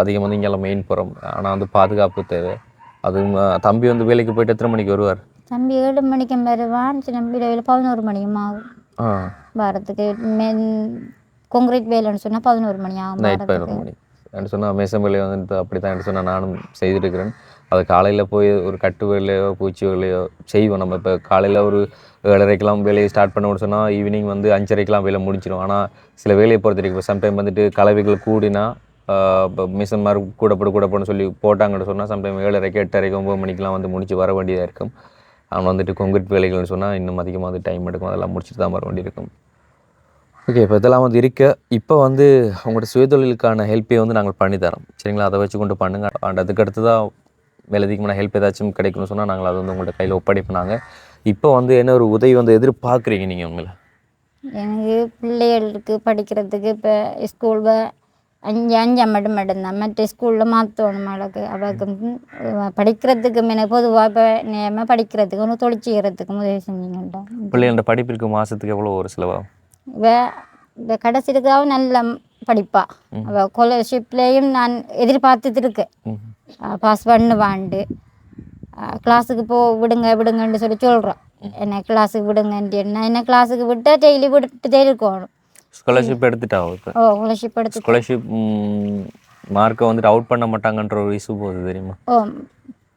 Speaker 2: அதிகம் வந்து இங்கெல்லாம் மெயின் போகிறோம். ஆனால் வந்து பாதுகாப்பு தேவை. அதுவும் தம்பி வந்து வேலைக்கு போயிட்டு எத்தனை மணிக்கு வருவார்?
Speaker 3: தம்பி 7 மணிக்கு வருவான். தம்பி 11 மணிக்கும் ஆகும் வாரத்துக்கு. கான்கிரீட் வேலைன்னு சொன்னால் 11 மணி ஆகும்.
Speaker 2: நைட் 11 மணி என்று சொன்னால் மேசம் வேலையை வந்துட்டு அப்படி தான் என்று சொன்னால் நானும் செய்துருக்கிறேன். அது காலையில் போய் ஒரு கட்டு வேலையோ பூச்சி வேலையோ செய்வோம். நம்ம இப்போ காலையில் ஒரு 7:30க்கெலாம் வேலையை ஸ்டார்ட் பண்ணணும்னு சொன்னால் ஈவினிங் வந்து 5:30க்கெலாம் வேலை முடிச்சிடும். ஆனால் சில வேலையை பொறுத்த வரைக்கும் சம்டைம் வந்துட்டு கலவைகள் கூடினா இப்போ மிஷின் மாதிரி கூடப்போன்னு சொல்லி போட்டாங்கன்னு சொன்னால் சம்டைம் 7:30, 8:30, 9 மணிக்கெலாம் வந்து முடிச்சு வர வேண்டியதாக இருக்கும். அவன் வந்துட்டு கான்கிரீட் வேலைகள்னு சொன்னால் இன்னும் அதிகமாக வந்து டைம் எடுக்கும். அதெல்லாம் முடிச்சுட்டு தான் வர வேண்டியிருக்கும். ஓகே. இப்போ இதெல்லாம் வந்து இருக்க இப்போ வந்து உங்களோட சுயதொழிலுக்கான ஹெல்ப்பை வந்து நாங்கள் பண்ணித்தரோம். சரிங்களா? அதை வச்சு கொண்டு பண்ணுங்க. அண்ட் அதுக்கடுத்து தான் மேலதிகமான ஹெல்ப் ஏதாச்சும் கிடைக்கணும்னு சொன்னால் நாங்கள் அதை வந்து உங்கள்கிட்ட கையில் ஒப்படைப்பினாங்க. இப்போ வந்து என்ன ஒரு உதவி வந்து எதிர்பார்க்குறீங்க நீங்கள் உங்களை? எனக்கு
Speaker 3: பிள்ளைகளுக்கு படிக்கிறதுக்கு இப்போ ஸ்கூல் 5 மட்டும்தான் மற்ற ஸ்கூலில் மாற்றணும். அவளுக்கு படிக்கிறதுக்கு எனக்கு பொதுவாக இப்போ நேரமாக படிக்கிறதுக்கு ஒன்று தொழில் செய்கிறதுக்கு உதவி செஞ்சீங்கட்டா.
Speaker 2: பிள்ளைகளோட படிப்பிற்கு மாதத்துக்கு எவ்வளோ ஒரு செலவாகும்?
Speaker 3: இப்போ கடைசிக்காகவும் நல்ல படிப்பா. அவள் ஸ்காலர்ஷிப்லேயும் நான் எதிர்பார்த்துட்டு இருக்கேன். பாஸ் பண்ணுவாண்டு கிளாஸுக்கு விடுங்கன்னு சொல்லி சொல்கிறேன். என்ன கிளாஸுக்கு விடுங்கன்ட்டு என்ன கிளாஸுக்கு விட்டால் டெய்லி விட்டுட்டே இருக்கணும்.
Speaker 2: ஸ்காலர்ஷிப் எடுத்துட்டா?
Speaker 3: ஸ்காலர்ஷிப் எடுத்து
Speaker 2: ஸ்காலர்ஷிப் மார்க்கை வந்துட்டு அவுட் பண்ண மாட்டாங்கன்ற ஒரு இஷ்யூ போகுது தெரியுமா?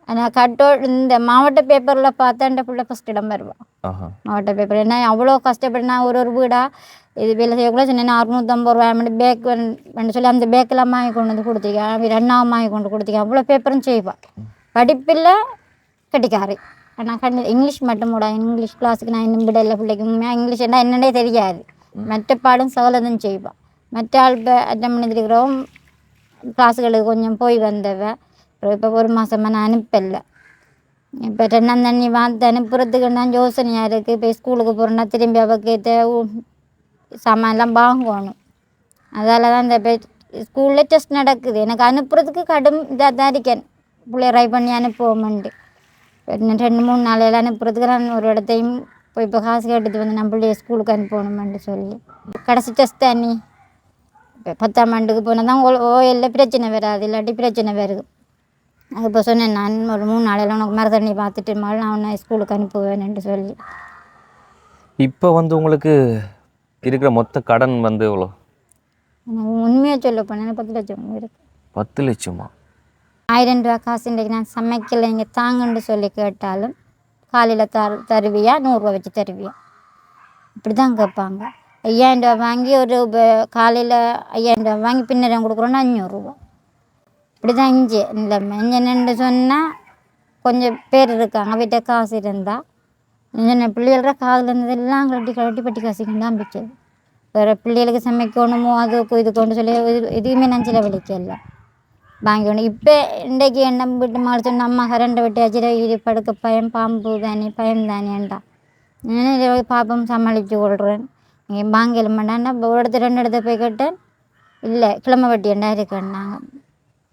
Speaker 3: ஆனால் இந்த மாவட்ட பேப்பரில் பார்த்தா அந்த பிள்ளை ஃபஸ்ட் இடம் வருவான். மாவட்ட பேப்பர் என்ன அவ்வளோ கஷ்டப்பட்டு நான் ஒரு வீடாக இது வேலை செய்யக்குள்ள சொன்னேன். 650 ரூபா பேக் வந்து சொல்லி அந்த பேக்கெல்லாம் வாங்கி கொண்டு வந்து கொடுத்துருக்கேன். 2 வாங்கி கொண்டு கொடுத்துருக்கேன். அவ்வளோ பேப்பரும் செய்வாள். படிப்பில் கட்டிக்காரி. ஆனால் இங்கிலீஷ் மட்டும் கூட இங்கிலீஷ் கிளாஸுக்கு நான் இன்னும் விடலை. பிள்ளைக்கு உண்மையாக இங்கிலீஷ் என்ன என்னன்னே தெரியாது. மற்ற பாடம் சகலதும் செய்வாள். மற்ற ஆள் இப்போ அட்டன் பண்ணிருக்கிறோம் கிளாஸுகளுக்கு கொஞ்சம் போய் வந்தவ. இப்போ 1 மாதமாக நான் அனுப்பலை. இப்போ 2ஆம் தண்ணி வார்த்தை அனுப்புறதுக்கு நான் யோசனையாக இருக்குது. இப்போ ஸ்கூலுக்கு போகிறேன்னா திரும்பி அவக்கேற்ற சாமான்லாம் வாங்கணும். அதால் தான் இந்த இப்போ ஸ்கூலில் டெஸ்ட் நடக்குது. எனக்கு அனுப்புறதுக்கு கடும் இதாக தான் இருக்கேன். பிள்ளை ட்ரை பண்ணி அனுப்புவோம்ன்ட்டு 2-3 நாளையில் அனுப்புறதுக்கு நான் ஒரு இடத்தையும்
Speaker 1: போய் இப்போ காசு கேட்டுட்டு வந்து நம்ம பிள்ளைய ஸ்கூலுக்கு அனுப்பணுமென்று சொல்லி கடைசி டெஸ்ட் தண்ணி இப்போ 10ஆம் ஆண்டுக்கு போனால் தான் ஓஎல்ல பிரச்சனை வராது, இல்லாட்டி பிரச்சனை வருது. அது இப்போ சொன்னேன் நான் ஒரு 3 நாளையில் உனக்கு மரத்தண்ணி பார்த்துட்டு மேலே நான் உன்னை ஸ்கூலுக்கு அனுப்புவேன்ட்டு சொல்லி.
Speaker 2: இப்போ வந்து உங்களுக்கு இருக்கிற மொத்த கடன் வந்து எவ்வளோ?
Speaker 1: எனக்கு உண்மையாக சொல்ல போனேன் 10 லட்சம் இருக்குது.
Speaker 2: 10 லட்சமா?
Speaker 1: 1000 ரூபா காசு இன்றைக்கு நான் சமைக்கல இங்கே தாங்கன்னு சொல்லி கேட்டாலும் காலையில் தருவியா 100 ரூபா வச்சு தருவியா இப்படி தான் கேட்பாங்க. 5000 ரூபா வாங்கி ஒரு காலையில் 5000 ரூபா வாங்கி பின்னரம் கொடுக்குறோன்னா 500 ரூபா இப்படி தான் இங்கே நிலைமை. இங்கே நின்று சொன்னால் கொஞ்சம் பேர் இருக்காங்க வீட்டை காசு இருந்தால் என்ன பிள்ளைகள காதில் இருந்ததெல்லாம் கழட்டி பட்டி காசுக்கு தான் பிடிச்சது. வேறு பிள்ளைகளுக்கு சமைக்கணுமோ அதுக்கு இது கொண்டு சொல்லி எதுவுமே நான் செலவழிக்கல வாங்கி ஒன்று. இப்போ இன்றைக்கு என்ன வீட்டு மாடு சொன்ன அம்மா கரண்டை விட்டு அச்சிட படுக்க பயம் பாம்பு தானே பயம் தானேண்டா பாப்பம் சமாளித்து கொள்கிறேன். நீங்கள் வாங்கல மாட்டான்னா ஒரு இடத்துல 2 இடத்த போய் கேட்டேன், இல்லை கிழமை வட்டி ஏண்டா இருக்கேன்னாங்க.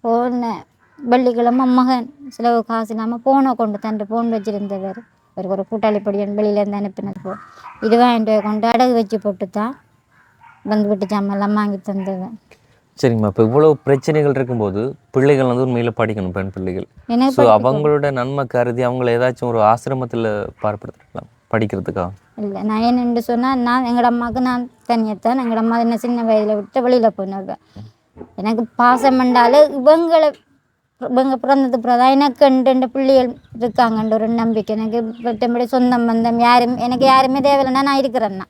Speaker 1: போனேன் வெள்ளிக்கிழமை மகன் செலவு காசு இல்லாமல் ஃபோனை கொண்டு தண்டு ஃபோன் வச்சுருந்தவர் ஒரு கூட்டாளி படியன் வெளியிலேருந்து அனுப்பினது 20,000 ரூபாய் கொண்டு அடகு வச்சு போட்டு தான் வந்து விட்டு சாமெல்லாம் வாங்கி தந்தவன்.
Speaker 2: சரிங்கம்மா, இப்போ இவ்வளோ பிரச்சனைகள் இருக்கும்போது பிள்ளைகள் வந்து உண்மையில் படிக்கணும், பெண் பிள்ளைகள். ஸோ அவங்களோட நன்மை கருதி அவங்கள ஏதாச்சும் ஒரு ஆசிரமத்தில் பார்ப்படுத்திக்கலாம் படிக்கிறதுக்கா?
Speaker 1: இல்லை நான் என்னென்று சொன்னால் நான் எங்களோட அம்மாவுக்கு நான் தனியத்தான் எங்களோட அம்மா என்ன சின்ன வயதில் விட்டு வெளியில் போனவங்க. எனக்கு பாசம் பண்ணாலும் இவங்க பிறந்தது பிறதான் எனக்கு 2 பிள்ளைகள் இருக்காங்கன்ற ஒரு நம்பிக்கை. எனக்கு மற்றபடி சொந்தம் பந்தம் எனக்கு யாருமே தேவையில்லைன்னா நான் இருக்கிறேன்னா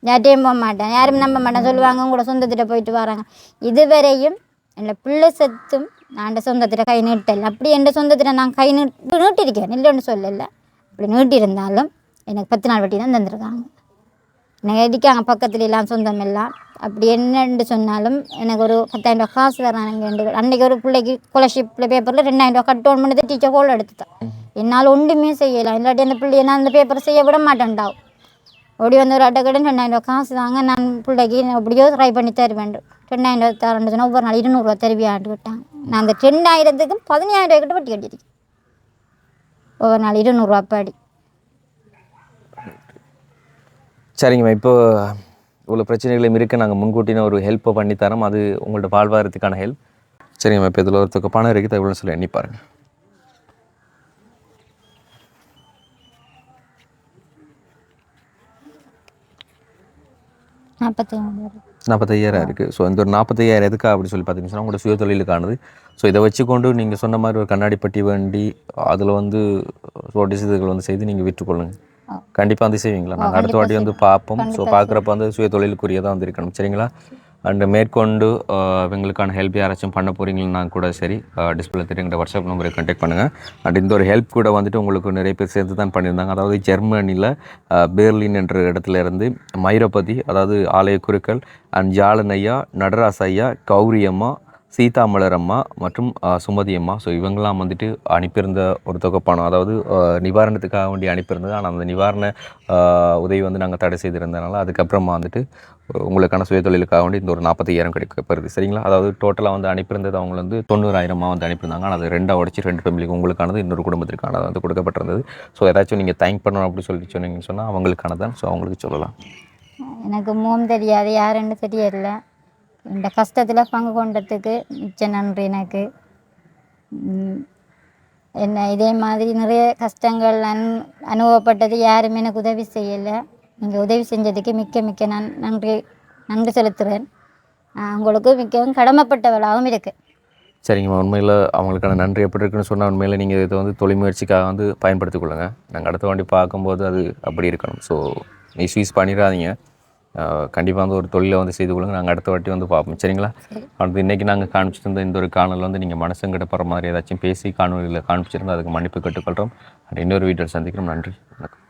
Speaker 1: யார்ட்டையும் போக மாட்டேன், யாரும் நம்ப மாட்டேன். சொல்லுவாங்க உங்களோட சொந்தத்திட்ட போயிட்டு வராங்க. இதுவரையும் என்னோட பிள்ளை செத்தும் நான் சொந்தத்திட்ட கை நீட்டல. அப்படி என் சொந்தத்திட்ட நான் கை நீட்டிருக்கேன் இல்லைன்னு சொல்லலை. அப்படி நீட்டிருந்தாலும் எனக்கு 10 நாள் வட்டி தான் தந்துருக்காங்க. எனக்கு எடிக்காங்க பக்கத்துல எல்லாம் சொந்தம் எல்லாம். அப்படி என்னென்று சொன்னாலும் எனக்கு ஒரு 10,000 ரூபா காசு தரானுங்க. அன்றைக்கி ஒரு பிள்ளைக்கு ஸ்காலர்ஷிப்பில் பேப்பரில் 2,000 ரூபா கட்டோன் பண்ணது டீச்சர் கோல் எடுத்துதான். என்னால் ஒன்றுமே செய்யலாம், இல்லாட்டி அந்த பிள்ளையை நான் அந்த பேப்பரை செய்ய விட மாட்டேன்டாவும். ஓடி வந்து ஒரு அட்டைக்கடன் 2,000 ரூபா காசு தாங்க நான் பிள்ளைக்கு எப்படியோ ட்ரை பண்ணி தருவேன். 2,000 ரூபா தரேன்னு சொன்னால் ஒவ்வொரு நாள் 200 ரூபா தருவியாண்டு விட்டாங்க. நான் அந்த 2,000க்கு 15,000 ரூபாய் கிட்ட வட்டி கட்டியிருக்கேன். ஒவ்வொரு நாள் 200 ரூபா படி.
Speaker 2: சரிங்கம்மா, இப்போ இவ்வளோ பிரச்சனைகளும் இருக்குது, நாங்கள் முன்கூட்டின ஒரு ஹெல்ப்பை பண்ணித்தரோம், அது உங்களோட வாழ்வாரத்துக்கான ஹெல்ப். சரிங்கம்மா, இப்போ இதில் ஒருத்தருக்கு பணம் இருக்குது தகவல்னு சொல்லி எண்ணி பாருங்கள். 45,000 இருக்குது. ஸோ இந்த ஒரு 45,000 எதுக்கா அப்படி சொல்லி பார்த்தீங்கன்னா உங்களோட சுய தொழிலுக்கானது. ஸோ இதை வச்சுக்கொண்டு நீங்கள் சொன்ன மாதிரி ஒரு கண்ணாடி பட்டி வேண்டி அதில் வந்து இதுகள் வந்து செய்து நீங்கள் விற்றுக்கொள்ளுங்க. கண்டிப்பாக வந்து செய்வீங்களா? நாங்கள் அடுத்த வாட்டி வந்து பார்ப்போம். ஸோ பார்க்குறப்ப வந்து சுய தொழிலுக்குரியதாக வந்து இருக்கணும். சரிங்களா? அண்டு மேற்கொண்டு எங்களுக்கான ஹெல்ப் யாராச்சும் பண்ண போகிறீங்கன்னா கூட சரி, டிஸ்பிளே தெரியும் எங்கள் வாட்ஸ்அப் நம்பரை கான்டாக்ட் பண்ணுங்கள். அண்ட் இந்த ஒரு ஹெல்ப் கூட வந்துட்டு உங்களுக்கு நிறைய பேர் சேர்த்து தான் பண்ணியிருந்தாங்க. அதாவது ஜெர்மனியில் பெர்லின் என்ற இடத்துல இருந்து மைரோபதி, அதாவது ஆலய குருக்கள் அண்ட் ஜாலன் ஐயா, நடராச ஐயா, கௌரி அம்மா, சீதாமலர் அம்மா மற்றும் சுமதி அம்மா. ஸோ இவங்கெல்லாம் வந்துட்டு அனுப்பியிருந்த ஒரு தொகை பணம், அதாவது நிவாரணத்துக்காக வேண்டி அனுப்பியிருந்தது. ஆனால் அந்த நிவாரண உதவி வந்து நாங்கள் தடை செய்திருந்ததுனால அதுக்கப்புறமா வந்துட்டு உங்களுக்கான சுயதொழிலுக்காக வேண்டி இந்த ஒரு 45,000 கிடைக்கப்படுது. சரிங்களா? அதாவது டோட்டலாக வந்து அனுப்பியிருந்தது அவங்க வந்து 90,000 வந்து அனுப்பியிருந்தாங்க. ஆனால் அது 2 உடச்சி 2 ஃபேமிலிக்கு உங்களுக்கானது இன்னொரு குடும்பத்திற்கானது வந்து கொடுக்கப்பட்டிருந்தது. ஸோ ஏதாச்சும் நீங்கள் தேங்க் பண்ணணும் அப்படின்னு சொல்லி சொன்னீங்கன்னு சொன்னால் அவங்களுக்கானதான். ஸோ அவங்களுக்கு சொல்லலாம்.
Speaker 1: எனக்கு முகம் தெரியாது, யாருன்னு தெரியல. இந்த கஷ்டத்தில் பங்கு கொண்டதுக்கு மிச்ச நன்றி. எனக்கு என்ன இதே மாதிரி நிறைய கஷ்டங்கள் அனுபவப்பட்டது, யாருமே எனக்கு உதவி செய்யலை. நீங்கள் உதவி செஞ்சதுக்கு மிக்க நான் நன்றி செலுத்துகிறேன். உங்களுக்கு மிகவும் கடமைப்பட்டவளாகவும் இருக்குது.
Speaker 2: சரிங்கம்மா, உண்மையில் அவங்களுக்கான நன்றி எப்படி இருக்குன்னு சொன்னால் உண்மையில் நீங்கள் இதை வந்து தொழில் முயற்சிக்காக வந்து பயன்படுத்திக் கொள்ளுங்க. நாங்கள் அடுத்த வாட்டி பார்க்கும்போது அது அப்படி இருக்கணும். ஸோ மிஸ்யூஸ் பண்ணிடாதீங்க. கண்டிப்பாக வந்து ஒரு தொழிலை வந்து செய்து கொள்ளுங்க. நாங்கள் அடுத்த வாட்டி வந்து பார்ப்போம். சரிங்களா? அடுத்து இன்றைக்கி நாங்கள் காண்பிச்சிருந்த இந்த ஒரு காணொலியில் வந்து நீங்கள் மனசுங்கிட்ட போகிற மாதிரி ஏதாச்சும் பேசி காணொலியில் காண்பிச்சிருந்தால் அதுக்கு மன்னிப்பு கேட்டுக்கொள்கிறோம். இன்னொரு வீடியோவில் சந்திக்கிறோம். நன்றி, வணக்கம்.